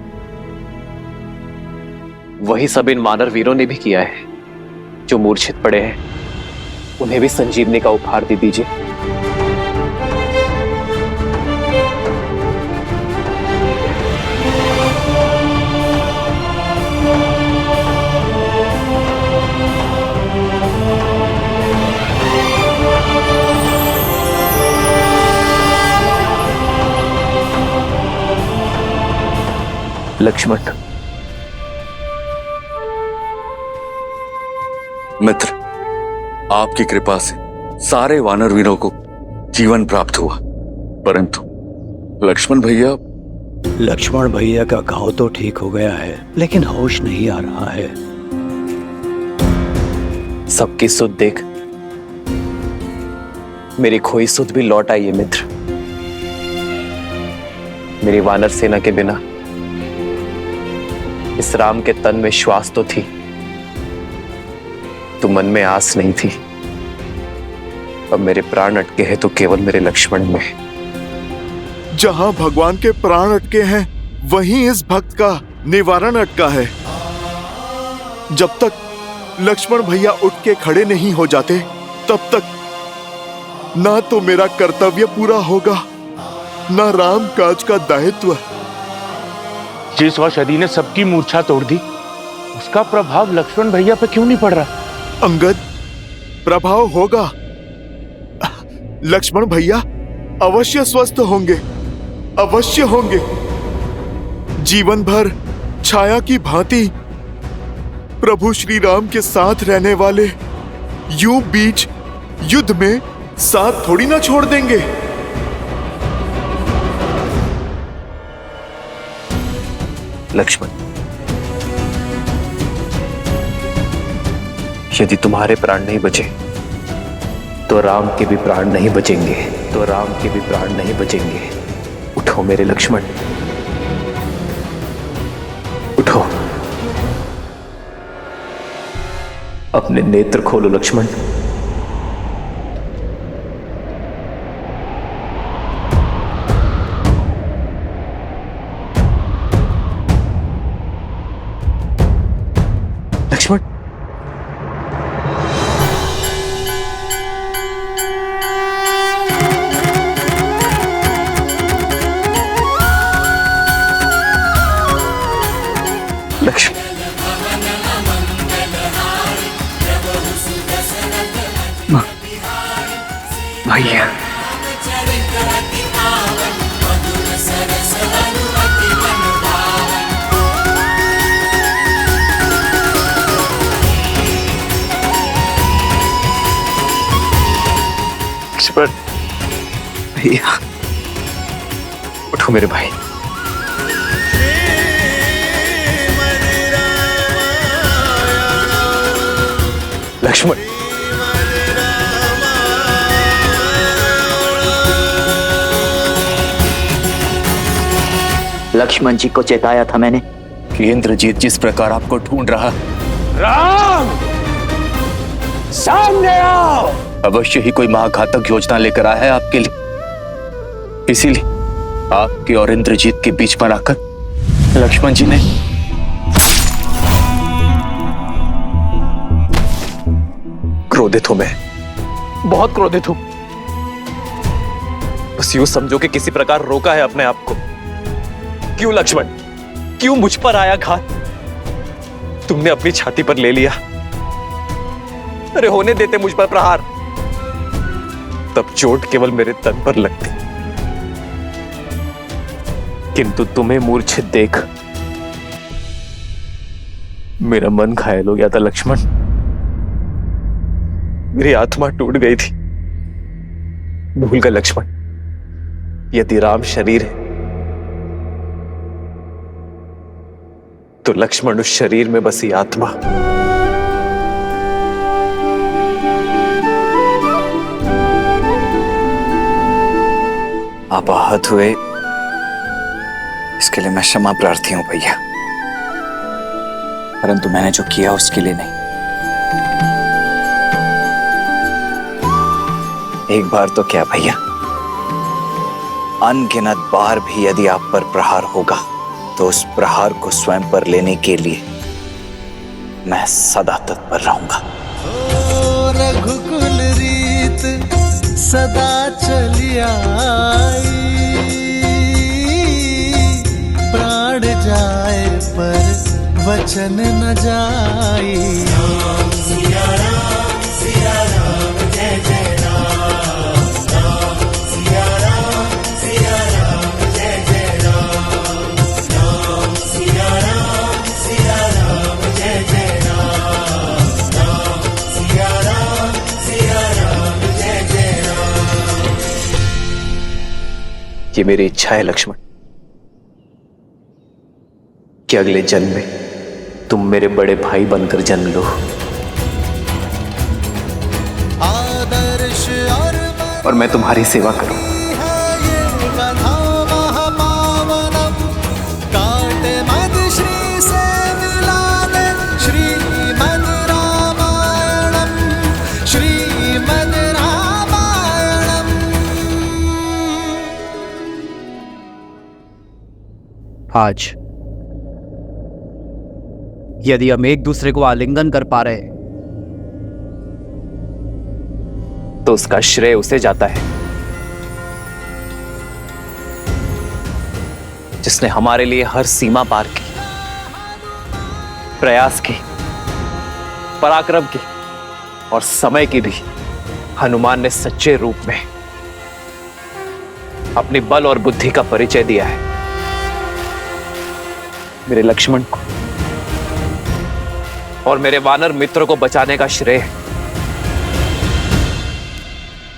वही सब इन वानर वीरों ने भी किया है। जो मूर्छित पड़े हैं उन्हें भी संजीवनी का उपहार दे दीजिए। लक्ष्मण, मित्र, आपकी कृपा से सारे वानर वीरों को जीवन प्राप्त हुआ, परंतु लक्ष्मण भैया का घाव तो ठीक हो गया है, लेकिन होश नहीं आ रहा है। सबकी सुध देख मेरी खोई सुध भी लौट आई है मित्र। मेरी वानर सेना के बिना इस राम के तन में श्वास तो थी, तो मन में आस नहीं थी। अब मेरे प्राण अटके हैं तो केवल मेरे लक्ष्मण में। जहां भगवान के प्राण अटके हैं वहीं इस भक्त का निवारण अटका है। जब तक लक्ष्मण भैया उठ के खड़े नहीं हो जाते तब तक ना तो मेरा कर्तव्य पूरा होगा, ना राम काज का दायित्व। जिस औषधि ने सबकी मूर्छा तोड़ दी, उसका प्रभाव लक्ष्मण भैया पे क्यों नहीं पड़ रहा? अंगद, प्रभाव होगा। लक्ष्मण भैया अवश्य स्वस्थ होंगे, अवश्य होंगे। जीवन भर छाया की भांति प्रभु श्री राम के साथ रहने वाले यूं बीच युद्ध में साथ थोड़ी ना छोड़ देंगे। लक्ष्मण, यदि तुम्हारे प्राण नहीं बचे तो राम के भी प्राण नहीं बचेंगे, तो राम के भी प्राण नहीं बचेंगे। उठो मेरे लक्ष्मण, उठो। अपने नेत्र खोलो लक्ष्मण। लक्ष्मण, भैया, भैया, उठो मेरे भाई। लक्ष्मण, लक्ष्मण जी को चेताया था मैंने कि इंद्रजीत जिस प्रकार आपको ढूंढ रहा। राम, सामने आओ। अवश्य ही कोई महाघातक योजना लेकर आया है आपके लिए। इसीलिए आपके और इंद्रजीत के बीच पर आकर लक्ष्मण जी ने क्रोधित हूं मैं, बहुत क्रोधित हूं। बस यूं समझो कि किसी प्रकार रोका है अपने आप को। क्यों लक्ष्मण, क्यों मुझ पर आया घात? तुमने अपनी छाती पर ले लिया। अरे होने देते मुझ पर प्रहार, तब चोट केवल मेरे तन पर लगती। किंतु तुम्हें मूर्छित देख मेरा मन घायल हो गया था लक्ष्मण। मेरी आत्मा टूट गई थी। भूल गए लक्ष्मण, यदि राम शरीर है तो लक्ष्मण उस शरीर में बसी आत्मा आप आहत हुए, इसके लिए मैं क्षमा प्रार्थी हूं भैया, परंतु मैंने जो किया उसके लिए नहीं। एक बार तो क्या भैया, अनगिनत बार भी यदि आप पर प्रहार होगा तो उस प्रहार को स्वयं पर लेने के लिए मैं सदा तत्पर रहूंगा। रघुकुल रीत सदा चली आई, प्राण जाए पर वचन न जाई। राम सिया राम जय जय राम, राम सिया राम जय जय राम, राम सिया राम जय जय राम, राम सिया राम जय जय राम। ये मेरी इच्छा है लक्ष्मण कि अगले जन्म में तुम मेरे बड़े भाई बनकर जन्म लो और मैं तुम्हारी सेवा करूं। आज यदि हम एक दूसरे को आलिंगन कर पा रहे तो उसका श्रेय उसे जाता है जिसने हमारे लिए हर सीमा पार की, प्रयास की, पराक्रम की और समय की भी हनुमान ने सच्चे रूप में अपनी बल और बुद्धि का परिचय दिया है। मेरे लक्ष्मण को और मेरे वानर मित्र को बचाने का श्रेय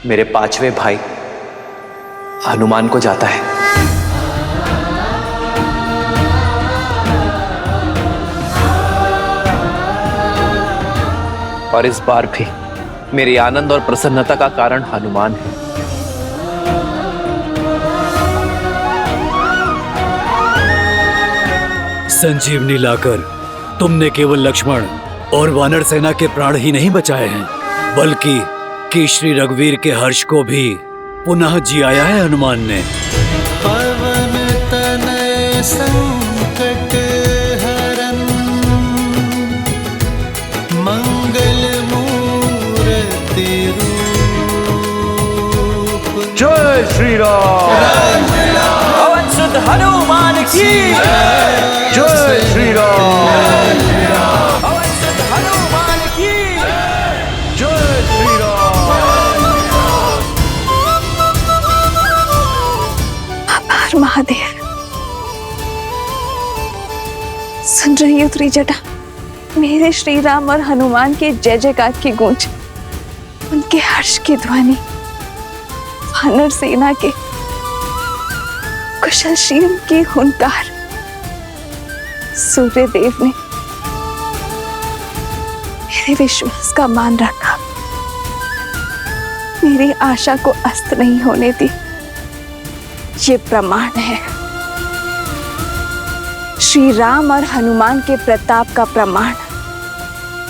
मेरे पांचवें भाई हनुमान को जाता है। और इस बार भी मेरी आनंद और प्रसन्नता का कारण हनुमान है। संजीवनी लाकर तुमने केवल लक्ष्मण और वानर सेना के प्राण ही नहीं बचाए हैं, बल्कि कि श्री रघुवीर के हर्ष को भी पुनः जियाया है हनुमान ने। पवन तनय संकट हरन, मंगल मूर्ति रूप। जय श्री राम। पवन सुत हनुमान की जय श्री राम। पवन सुत हनुमान की जय श्री राम। आभार महादेव। सुन रही हो त्रिजटा, मेरे श्री राम और हनुमान के जय जयकार की गूंज, उनके हर्ष की ध्वनि, वानर सेना के कुशलशील की हुंकार। सूर्य देव ने मेरे विश्वास का मान रखा, मेरी आशा को अस्त नहीं होने दी। ये प्रमाण है, श्री राम और हनुमान के प्रताप का प्रमाण,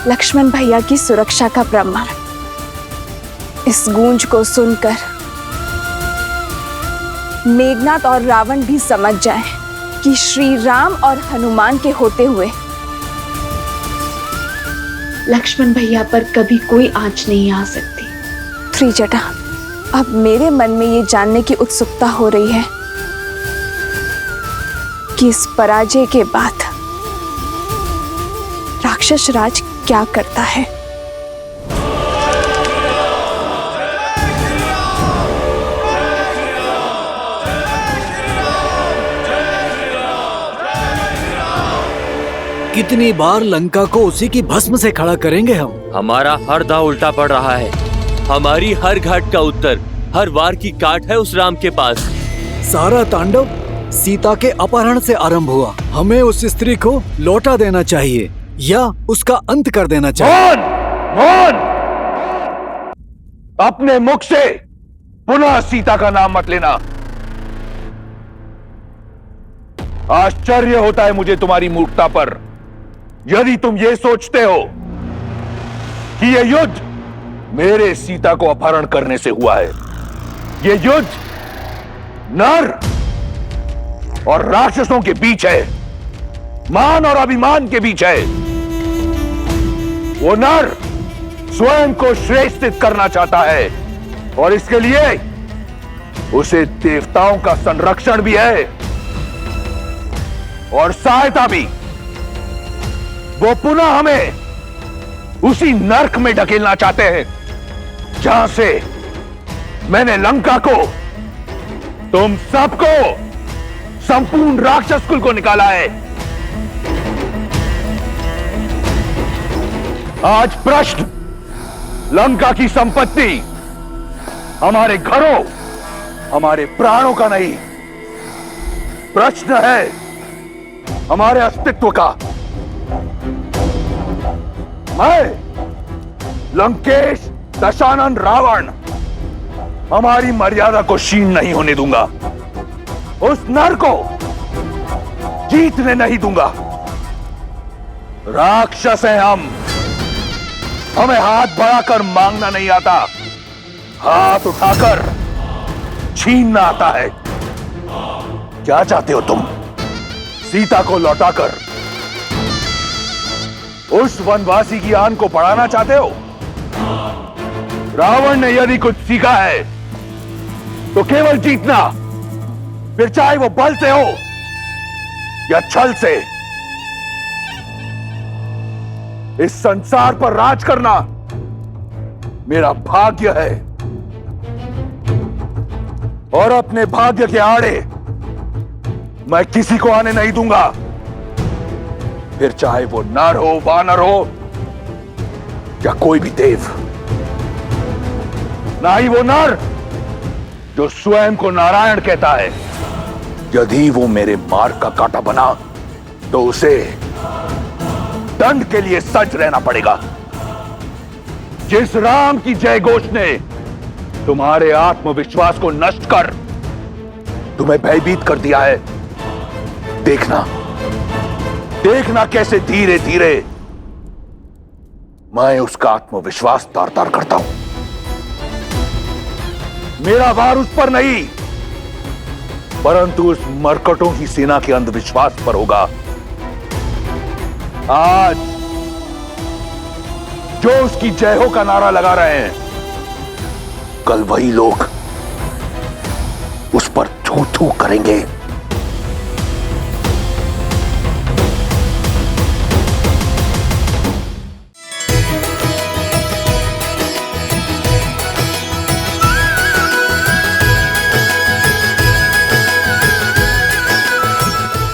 लक्ष्मण भैया की सुरक्षा का प्रमाण। इस गूंज को सुनकर मेघनाथ और रावण भी समझ जाएं कि श्री राम और हनुमान के होते हुए लक्ष्मण भैया पर कभी कोई आंच नहीं आ सकती। त्रिजटा, अब मेरे मन में ये जानने की उत्सुकता हो रही है कि इस पराजय के बाद राक्षस राज क्या करता है। कितनी बार लंका को उसी की भस्म से खड़ा करेंगे हम? हमारा हर दांव उल्टा पड़ रहा है। हमारी हर घाट का उत्तर, हर वार की काट है उस राम के पास। सारा तांडव सीता के अपहरण से आरंभ हुआ। हमें उस स्त्री को लौटा देना चाहिए या उसका अंत कर देना चाहिए। मौन! अपने मुख से पुनः सीता का नाम मत लेना। आश्चर्य होता है मुझे तुम्हारी मूर्खता पर। यदि तुम ये सोचते हो कि यह युद्ध मेरे सीता को अपहरण करने से हुआ है, यह युद्ध नर और राक्षसों के बीच है, मान और अभिमान के बीच है। वो नर स्वयं को श्रेष्ठ करना चाहता है और इसके लिए उसे देवताओं का संरक्षण भी है और सहायता भी। वो पुनः हमें उसी नर्क में ढकेलना चाहते हैं जहां से मैंने लंका को, तुम सबको, संपूर्ण राक्षस कुल को निकाला है। आज प्रश्न लंका की संपत्ति हमारे घरों, हमारे प्राणों का नहीं, प्रश्न है हमारे अस्तित्व का। मैं लंकेश दशानन रावण हमारी मर्यादा को क्षीण नहीं होने दूंगा। उस नर को जीतने नहीं दूंगा। राक्षस हैं हम, हमें हाथ बढ़ाकर मांगना नहीं आता, हाथ उठाकर छीनना आता है। क्या चाहते हो तुम? सीता को लौटाकर उस वनवासी की आन को बढ़ाना चाहते हो? रावण ने यदि कुछ सीखा है तो केवल जीतना, फिर चाहे वो बल से हो या छल से। इस संसार पर राज करना मेरा भाग्य है और अपने भाग्य के आड़े मैं किसी को आने नहीं दूंगा, फिर चाहे वो नर हो, वानर हो या कोई भी देव। ना ही वो नर जो स्वयं को नारायण कहता है। यदि वो मेरे मार्ग का कांटा बना तो उसे दंड के लिए सज्ज रहना पड़ेगा। जिस राम की जय घोष ने तुम्हारे आत्मविश्वास को नष्ट कर तुम्हें भयभीत कर दिया है, देखना देखना कैसे धीरे धीरे मैं उसका आत्मविश्वास तार तार करता हूं। मेरा वार उस पर नहीं, परंतु उस मरकटों की सेना के अंधविश्वास पर होगा। आज जो उसकी जय हो का नारा लगा रहे हैं, कल वही लोग उस पर थू थू करेंगे।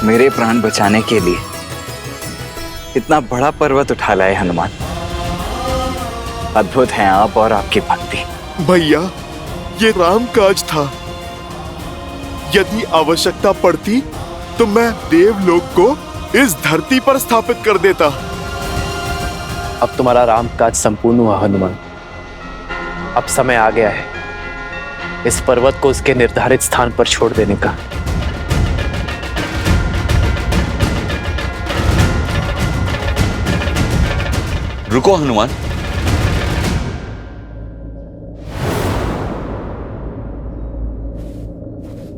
मेरे प्राण बचाने के लिए इतना बड़ा पर्वत उठा लाए हनुमान। अद्भुत हैं आप और आपकी भक्ति। भैया, ये राम काज था। यदि आवश्यकता पड़ती तो मैं देवलोक को इस धरती पर स्थापित कर देता। अब तुम्हारा राम काज संपूर्ण हुआ हनुमान। अब समय आ गया है इस पर्वत को उसके निर्धारित स्थान पर छोड़ देने का। रुको हनुमान।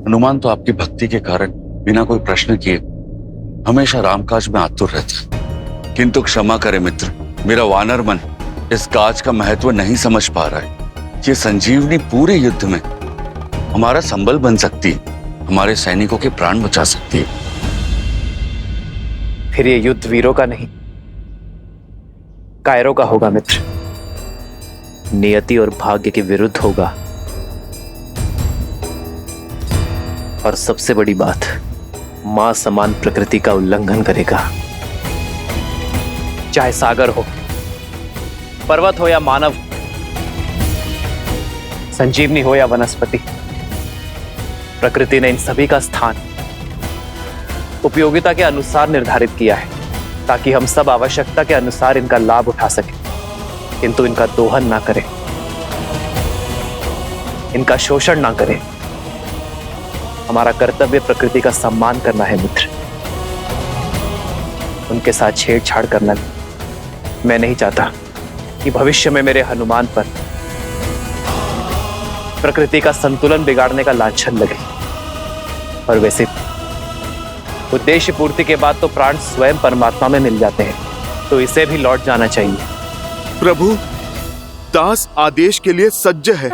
हनुमान तो आपकी भक्ति के कारण बिना कोई प्रश्न किए हमेशा रामकाज में आतुर रहता, किंतु क्षमा करे मित्र, मेरा वानर मन इस काज का महत्व नहीं समझ पा रहा है। ये संजीवनी पूरे युद्ध में हमारा संबल बन सकती है, हमारे सैनिकों के प्राण बचा सकती है। फिर ये युद्ध वीरों का नहीं, कायरों का होगा मित्र। नियति और भाग्य के विरुद्ध होगा। और सबसे बड़ी बात, मां समान प्रकृति का उल्लंघन करेगा। चाहे सागर हो, पर्वत हो या मानव, संजीवनी हो या वनस्पति, प्रकृति ने इन सभी का स्थान उपयोगिता के अनुसार निर्धारित किया है, ताकि हम सब आवश्यकता के अनुसार इनका लाभ उठा सकें, किंतु इनका दोहन ना करें, इनका शोषण ना करें। हमारा कर्तव्य प्रकृति का सम्मान करना है मित्र, उनके साथ छेड़छाड़ करना नहीं। मैं नहीं चाहता कि भविष्य में मेरे हनुमान पर प्रकृति का संतुलन बिगाड़ने का लांछन लगे। और वैसे उद्देश्य पूर्ति के बाद तो प्राण स्वयं परमात्मा में मिल जाते हैं, तो इसे भी लौट जाना चाहिए। प्रभु, दास आदेश के लिए सज्ज है।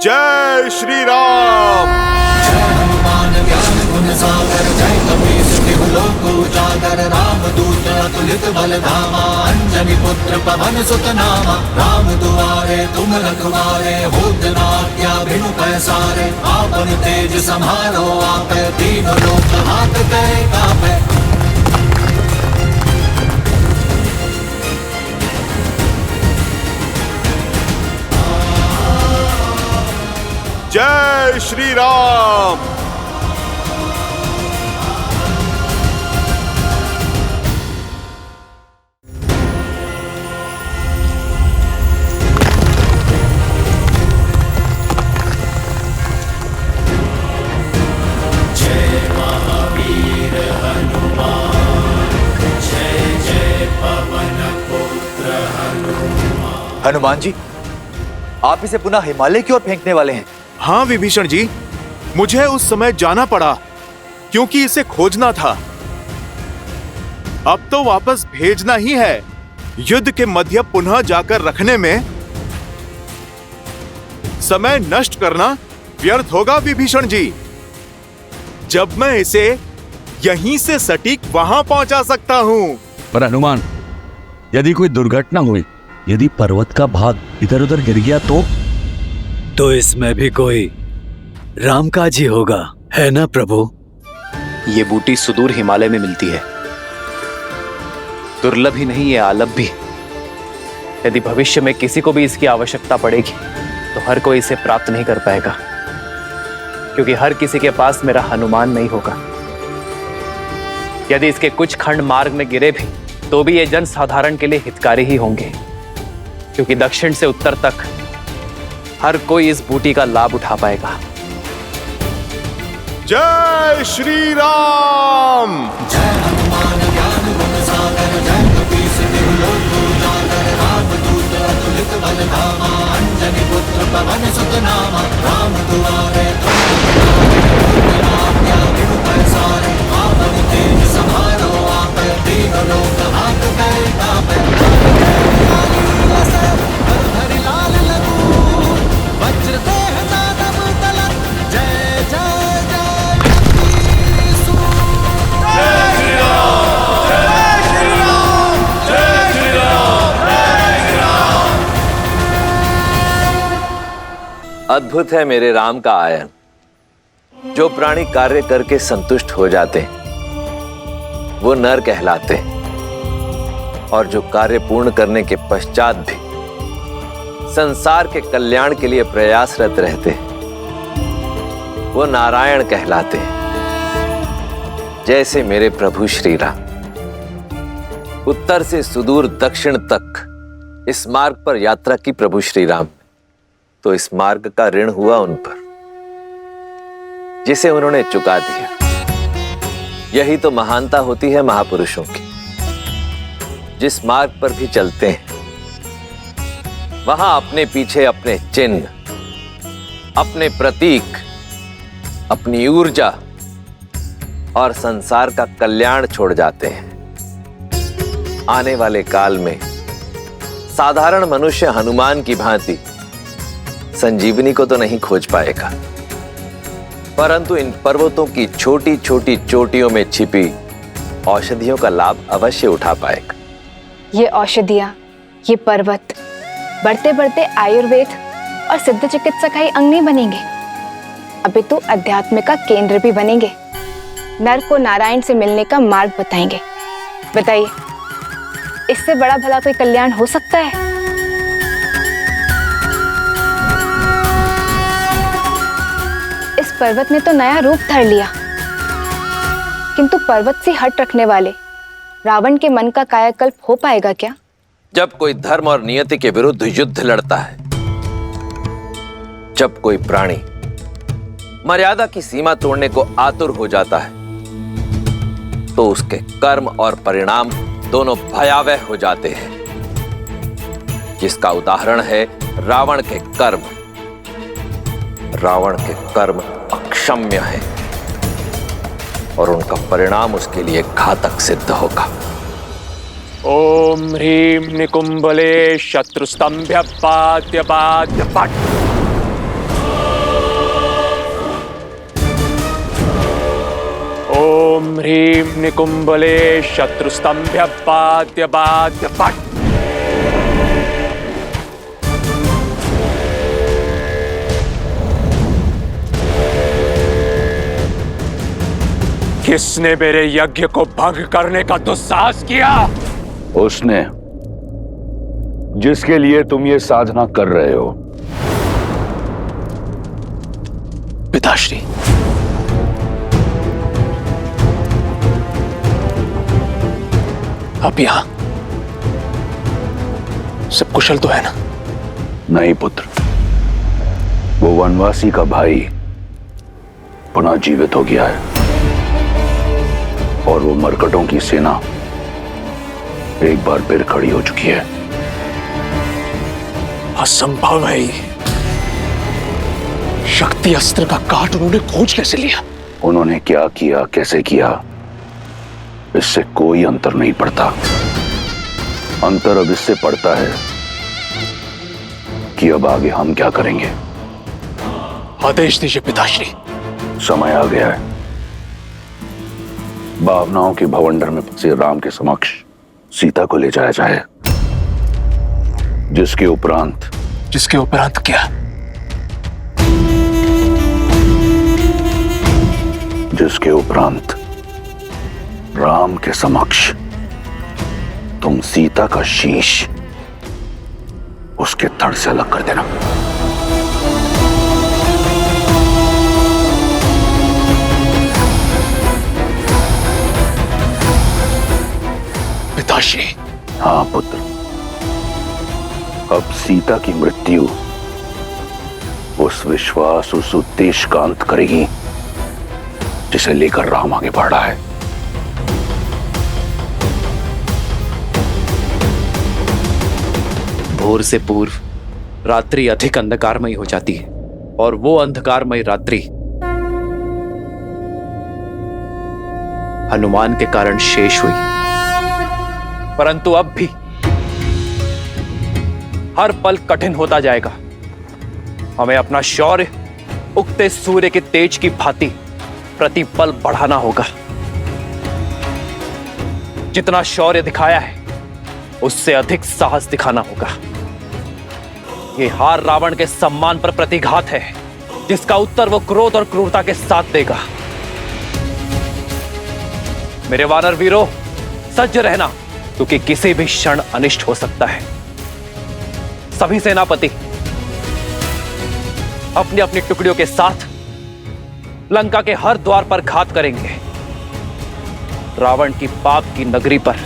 जय श्री राम। जय हनुमान ज्ञान गुण सागर, जय कपीस तिहु लोक उजागर, राम दूत अतुलित बल धामा, अंजनी पुत्र पवन सुत नामा। राम दुआरे तुम रखवारे, होत न आज्ञा बिनु पैसारे। आपन तेज सम्हारो आपे, तीनों लोक हाथ कै कापे। जय श्री राम। जय महावीर हनुमान, जय जय पवन पुत्र हनुमान। हनुमान जी, आप इसे पुनः हिमालय की ओर फेंकने वाले हैं? हाँ विभीषण जी, मुझे उस समय जाना पड़ा क्योंकि इसे खोजना था। अब तो वापस भेजना ही है। युद्ध के मध्य पुनः जाकर रखने में समय नष्ट करना व्यर्थ होगा विभीषण जी। जब मैं इसे यहीं से सटीक वहां पहुंचा सकता हूं। पर हनुमान, यदि कोई दुर्घटना हुई, यदि पर्वत का भाग इधर उधर गिर गया तो इसमें भी कोई रामकाज ही होगा, है ना प्रभु? ये बूटी सुदूर हिमालय में मिलती है, दुर्लभ ही नहीं, ये आलभ भी। यदि भविष्य में किसी को भी इसकी आवश्यकता पड़ेगी तो हर कोई इसे प्राप्त नहीं कर पाएगा, क्योंकि हर किसी के पास मेरा हनुमान नहीं होगा। यदि इसके कुछ खंड मार्ग में गिरे भी तो भी ये जन साधारण के लिए हितकारी ही होंगे, क्योंकि दक्षिण से उत्तर तक हर कोई इस बूटी का लाभ उठा पाएगा। जय श्री राम। जय हनुमान ज्ञान गुण सागर, जय कपीस तिहु लोक उजागर, राम दूत अतुलित बल धामा, अंजनी पुत्र पवन सुत नामा। राम दुआरे तुम आज्ञा बिनु पैसारे, आपन तेज सम्हारो आपे, तीनों लोक हाथ कै कापे। लाल लगून वज्र देह दानव दलन, जय जय जय कपीसु। जय श्री राम, जय श्री राम, जय श्री राम, जय श्री राम। अद्भुत है मेरे राम का आयन। जो प्राणी कार्य करके संतुष्ट हो जाते हैं वो नर कहलाते हैं, और जो कार्य पूर्ण करने के पश्चात भी संसार के कल्याण के लिए प्रयासरत रहते हैं वो नारायण कहलाते हैं। जैसे मेरे प्रभु श्री राम उत्तर से सुदूर दक्षिण तक इस मार्ग पर यात्रा की प्रभु श्री राम, तो इस मार्ग का ऋण हुआ उन पर जिसे उन्होंने चुका दिया। यही तो महानता होती है महापुरुषों की। जिस मार्ग पर भी चलते हैं वहां अपने पीछे अपने चिन्ह, अपने प्रतीक, अपनी ऊर्जा और संसार का कल्याण छोड़ जाते हैं। आने वाले काल में साधारण मनुष्य हनुमान की भांति संजीवनी को तो नहीं खोज पाएगा, परंतु इन पर्वतों की छोटी छोटी चोटियों में छिपी औषधियों का लाभ अवश्य उठा पाएगा। ये औषधियाँ, ये पर्वत बढ़ते बढ़ते आयुर्वेद और सिद्ध चिकित्सा का ही अंग नहीं बनेंगे, अभी तो अध्यात्म का केंद्र भी बनेंगे। नर को नारायण से मिलने का मार्ग बताएंगे। बताइए, इससे बड़ा भला कोई कल्याण हो सकता है? इस पर्वत ने तो नया रूप धर लिया, किंतु पर्वत से हट रखने वाले रावण के मन का कायाकल्प हो पाएगा क्या? जब कोई धर्म और नियति के विरुद्ध युद्ध लड़ता है, जब कोई प्राणी मर्यादा की सीमा तोड़ने को आतुर हो जाता है, तो उसके कर्म और परिणाम दोनों भयावह हो जाते हैं, जिसका उदाहरण है रावण के कर्म। रावण के कर्म अक्षम्य हैं और उनका परिणाम उसके लिए घातक सिद्ध होगा। ओम ह्रीं निकुंभले शत्रुस्तंभ्य पाद्य पाद्य पट। ओम ह्रीं निकुंभले शत्रुस्तंभ्य पाद्य पाद्य पट। किसने मेरे यज्ञ को भंग करने का दुस्साहस किया? उसने जिसके लिए तुम ये साधना कर रहे हो। पिताश्री, आप यहां सब कुशल तो है ना? नहीं पुत्र, वो वनवासी का भाई पुनः जीवित हो गया है और वो मरकटों की सेना एक बार फिर खड़ी हो चुकी है। असंभव है ये। शक्ति अस्त्र का काट उन्होंने खोज कैसे लिया? उन्होंने क्या किया, कैसे किया, इससे कोई अंतर नहीं पड़ता। अंतर अब इससे पड़ता है कि अब आगे हम क्या करेंगे। आदेश दीजिए पिताश्री। समय आ गया है। भावनाओं के भवंडर में फंसे राम के समक्ष सीता को ले जाया जाए, जिसके उपरांत क्या? जिसके उपरांत राम के समक्ष तुम सीता का शीश उसके धड़ से अलग कर देना। पिताश्री। हाँ पुत्र, अब सीता की मृत्यु उस विश्वास, उस उद्देश्य का अंत करेगी जिसे लेकर राम आगे बढ़ रहा है। भोर से पूर्व रात्रि अधिक अंधकारमयी हो जाती है और वो अंधकारमयी रात्रि हनुमान के कारण शेष हुई। परंतु अब भी हर पल कठिन होता जाएगा। हमें अपना शौर्य उगते सूर्य के तेज की भांति प्रतिपल बढ़ाना होगा। जितना शौर्य दिखाया है उससे अधिक साहस दिखाना होगा। ये हार रावण के सम्मान पर प्रतिघात है, जिसका उत्तर वो क्रोध और क्रूरता के साथ देगा। मेरे वानर वीरों, सज्ज रहना, क्योंकि किसी भी क्षण अनिष्ट हो सकता है। सभी सेनापति अपनी अपनी टुकड़ियों के साथ लंका के हर द्वार पर घात करेंगे। रावण की पाप की नगरी पर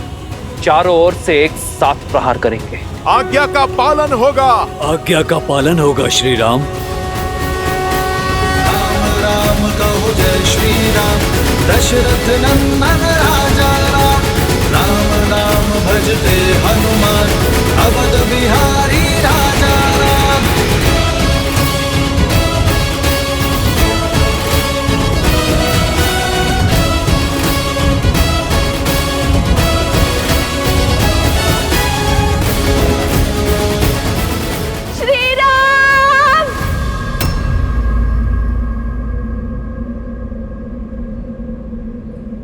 चारों ओर से एक साथ प्रहार करेंगे। आज्ञा का पालन होगा। आज्ञा का पालन होगा श्री राम। राम राम कहो जय श्री राम, दशरथ नंदन राजा राम। राम नाम भजते हनुमान, अवध बिहारी राजा राम। श्री राम।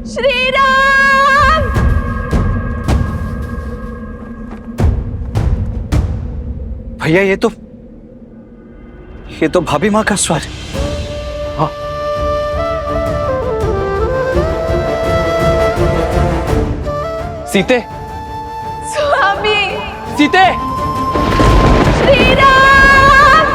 श्री राम। भैया ये तो भाभी माँ का स्वर है। हाँ। सीते, स्वामी। सीते। श्री राम।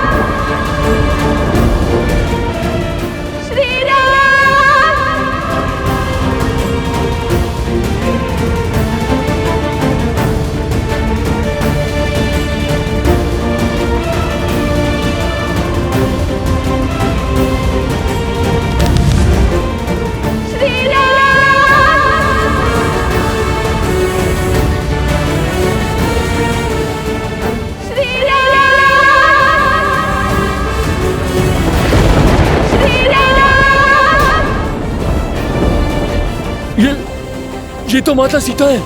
तो माता सीता है।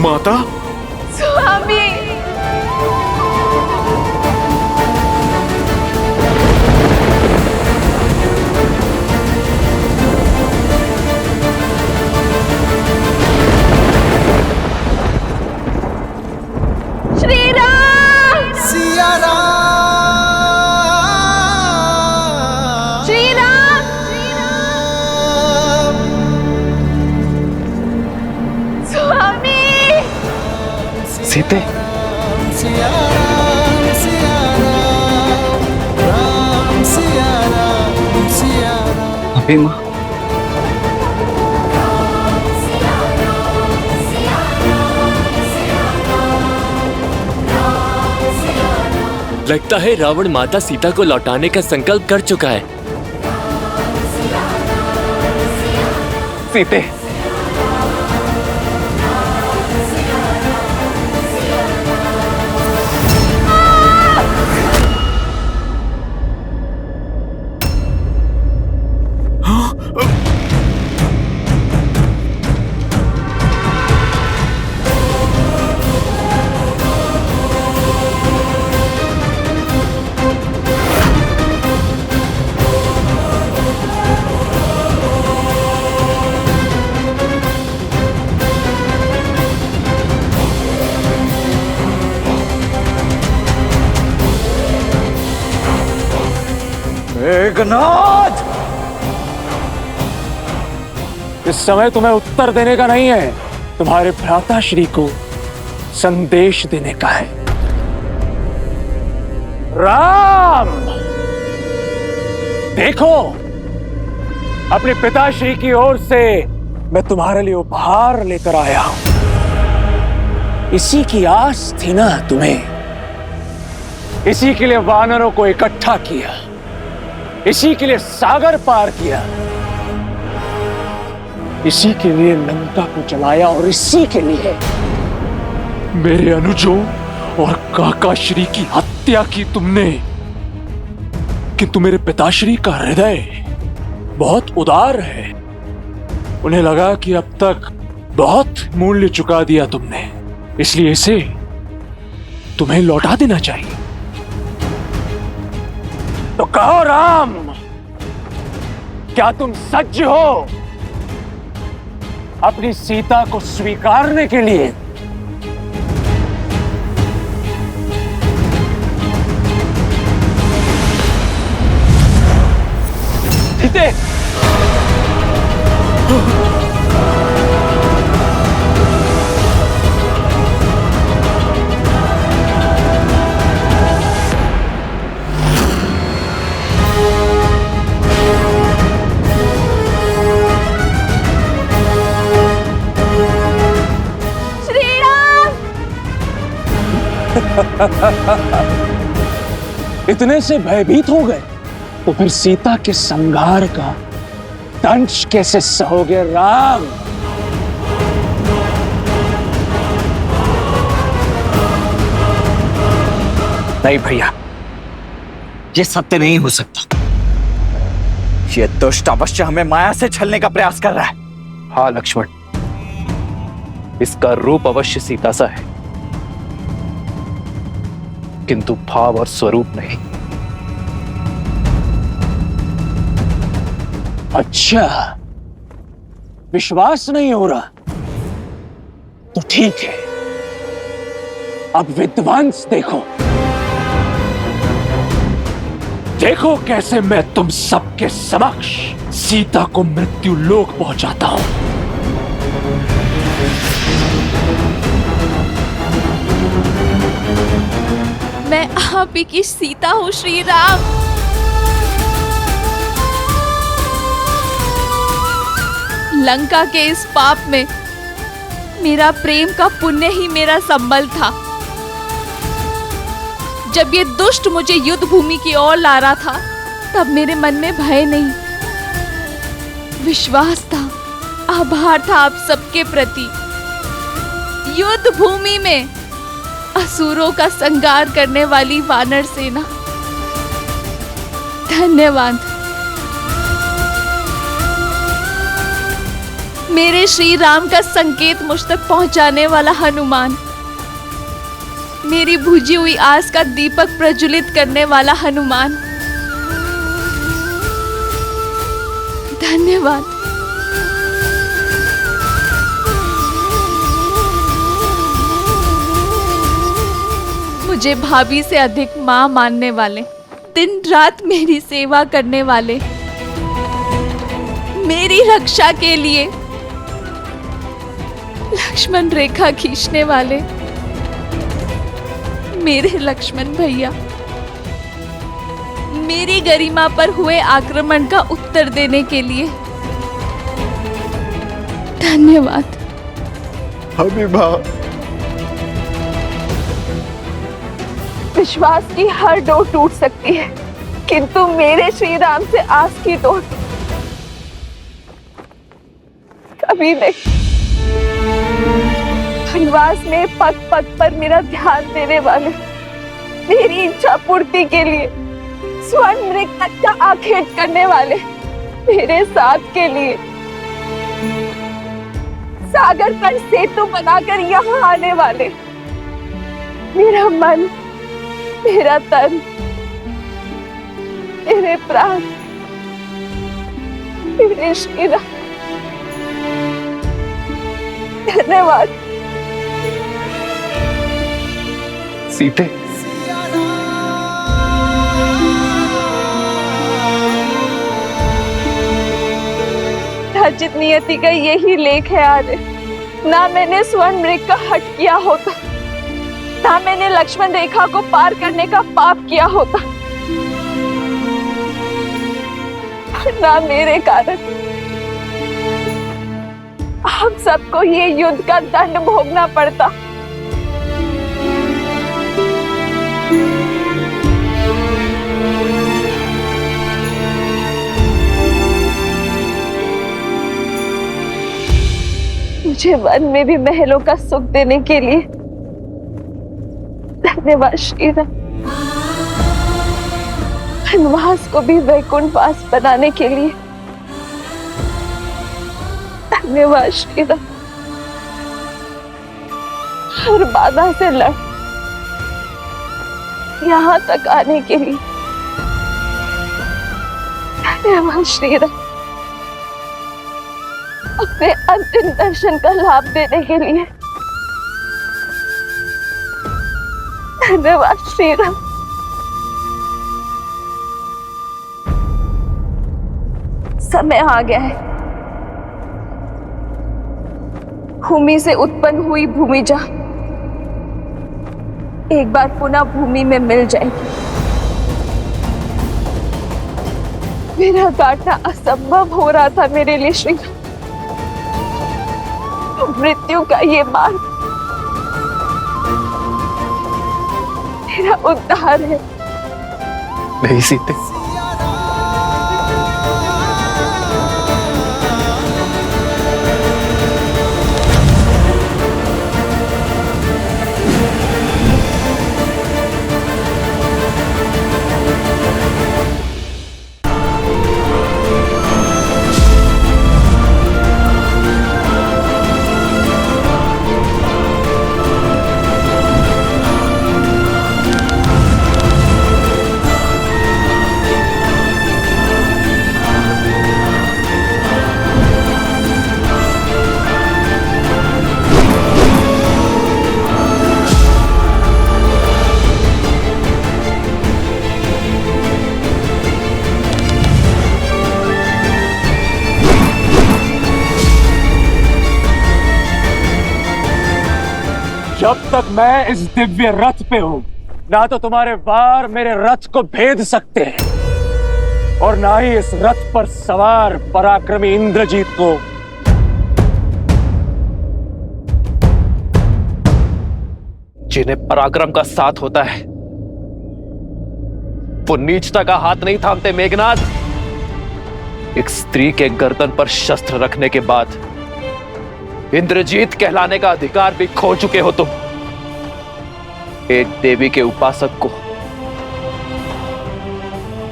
माता, स्वामी, श्री राम, सिया राम, श्री राम, स्वामी, सीते, सिया राम, सिया राम, राम सिया राम, सिया राम। अभी माँ, लगता है रावण माता सीता को लौटाने का संकल्प कर चुका है। सीते, मेघनाद, इस समय तुम्हें उत्तर देने का नहीं है, तुम्हारे भ्राता श्री को संदेश देने का है। राम, देखो, अपने पिताश्री की ओर से मैं तुम्हारे लिए उपहार लेकर आया हूं। इसी की आस थी ना तुम्हें, इसी के लिए वानरों को इकट्ठा किया, इसी के लिए सागर पार किया, इसी के लिए लंका को जलाया, और इसी के लिए मेरे अनुजों और काकाश्री की हत्या की तुमने। किंतु मेरे पिताश्री का हृदय बहुत उदार है, उन्हें लगा कि अब तक बहुत मूल्य चुका दिया तुमने, इसलिए इसे तुम्हें लौटा देना चाहिए। तो कहो राम, क्या तुम सज्ज हो अपनी सीता को स्वीकारने के लिए? सीते, इतने से भयभीत हो गए तो फिर सीता के संहार का दंश कैसे सहोगे राम? नहीं भैया, ये सत्य नहीं हो सकता। ये दुष्ट अवश्य हमें माया से छलने का प्रयास कर रहा है। हाँ लक्ष्मण, इसका रूप अवश्य सीता सा है, किंतु भाव और स्वरूप नहीं। अच्छा, विश्वास नहीं हो रहा तो ठीक है, अब विध्वंस देखो। देखो कैसे मैं तुम सबके समक्ष सीता को मृत्यु लोक पहुंचाता हूं। मैं आप ही की सीता हूँ श्री राम। लंका के इस पाप में मेरा प्रेम का पुण्य ही मेरा संबल था। जब ये दुष्ट मुझे युद्ध भूमि की ओर ला रहा था, तब मेरे मन में भय नहीं, विश्वास था, आभार था आप सबके प्रति। युद्ध भूमि में असुरों का संहार करने वाली वानर सेना, धन्यवाद। मेरे श्री राम का संकेत मुझ तक पहुंचाने वाला हनुमान, मेरी बुझी हुई आस का दीपक प्रज्वलित करने वाला हनुमान, धन्यवाद। मुझे भाभी से अधिक मां मानने वाले, दिन रात मेरी सेवा करने वाले, मेरी रक्षा के लिए लक्ष्मण रेखा खींचने वाले मेरे लक्ष्मण भैया, मेरी गरिमा पर हुए आक्रमण का उत्तर देने के लिए धन्यवाद। हबीबा, विश्वास की हर डोर टूट सकती है, किंतु मेरे श्री राम से आस की डोर कभी नहीं। वनवास में पग पग पर मेरा ध्यान देने वाले, मेरी इच्छा पूर्ति के लिए स्वर्ण मृग तक का आखेट करने वाले मेरे साथ के लिए सागर पर सेतु बनाकर यहाँ आने वाले, मेरा मन, मेरा तन, मेरे प्राण, मेरे श्री राम, धन्यवाद। सीते, रचित नियति का यही लेख है आर्य। ना मैंने स्वर्ण मृग का हट किया होता, ना मैंने लक्ष्मण रेखा को पार करने का पाप किया होता, ना मेरे कारण हम सबको ये युद्ध का दंड भोगना पड़ता। मुझे वन में भी महलों का सुख देने के लिए धन्यवाद श्री राम। वनवास को भी वैकुंठ वास बनाने के लिए धन्यवाद श्री राम। हर बाधा से लड़ यहाँ तक आने के लिए धन्यवाद श्री राम। अपने अंतिम दर्शन का लाभ देने के लिए धन्यवाद श्री राम। समय आ गया है, भूमि से उत्पन्न हुई भूमिजा एक बार पुनः भूमि में मिल जाएगी। मेरा काटना असंभव हो रहा था मेरे लिए श्री राम, मृत्यु का ये मार्ग मेरा उद्धार है। नहीं सीते, जब तक मैं इस दिव्य रथ पे हूं, ना तो तुम्हारे वार मेरे रथ को भेद सकते हैं और ना ही इस रथ पर सवार पराक्रमी इंद्रजीत को जिन्हें पराक्रम का साथ होता है वो नीचता का हाथ नहीं थामते। मेघनाद, एक स्त्री के गर्दन पर शस्त्र रखने के बाद इंद्रजीत कहलाने का अधिकार भी खो चुके हो तुम। एक देवी के उपासक को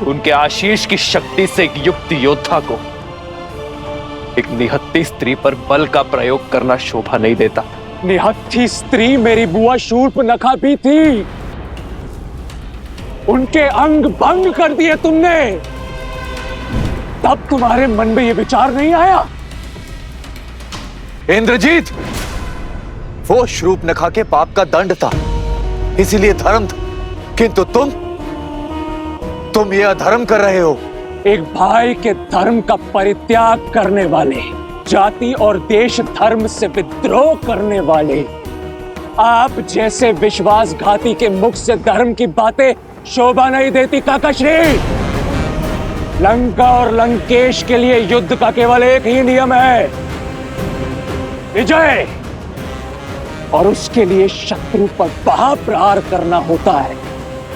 उनके आशीष की शक्ति से युक्त योद्धा को एक निहत्थी स्त्री पर बल का प्रयोग करना शोभा नहीं देता। निहत्थी स्त्री मेरी बुआ शूर्पनखा भी थी। उनके अंग भंग कर दिए तुमने, तब तुम्हारे मन में यह विचार नहीं आया? इंद्रजीत, वो शूर्पनखा के पाप का दंड था, इसीलिए धर्म था, किंतु तुम ये अधर्म कर रहे हो। एक भाई के धर्म का परित्याग करने वाले, जाति और देश धर्म से विद्रोह करने वाले, आप जैसे विश्वासघाती के मुख से धर्म की बातें शोभा नहीं देती काकाश्री। लंका और लंकेश के लिए युद्ध का केवल एक ही नियम है, विजय, और उसके लिए शत्रु पर वहां प्रहार करना होता है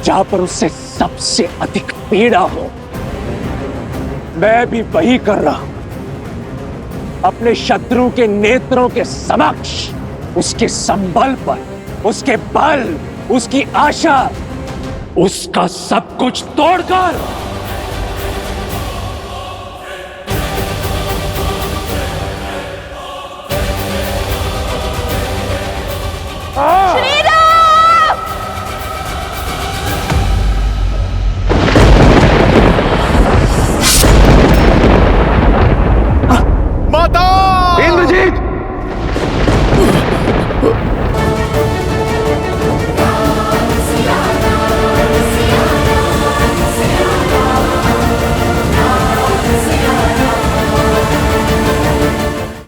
जहां पर उससे सबसे अधिक पीड़ा हो। मैं भी वही कर रहा हूं, अपने शत्रु के नेत्रों के समक्ष उसके संबल पर, उसके बल, उसकी आशा, उसका सब कुछ तोड़कर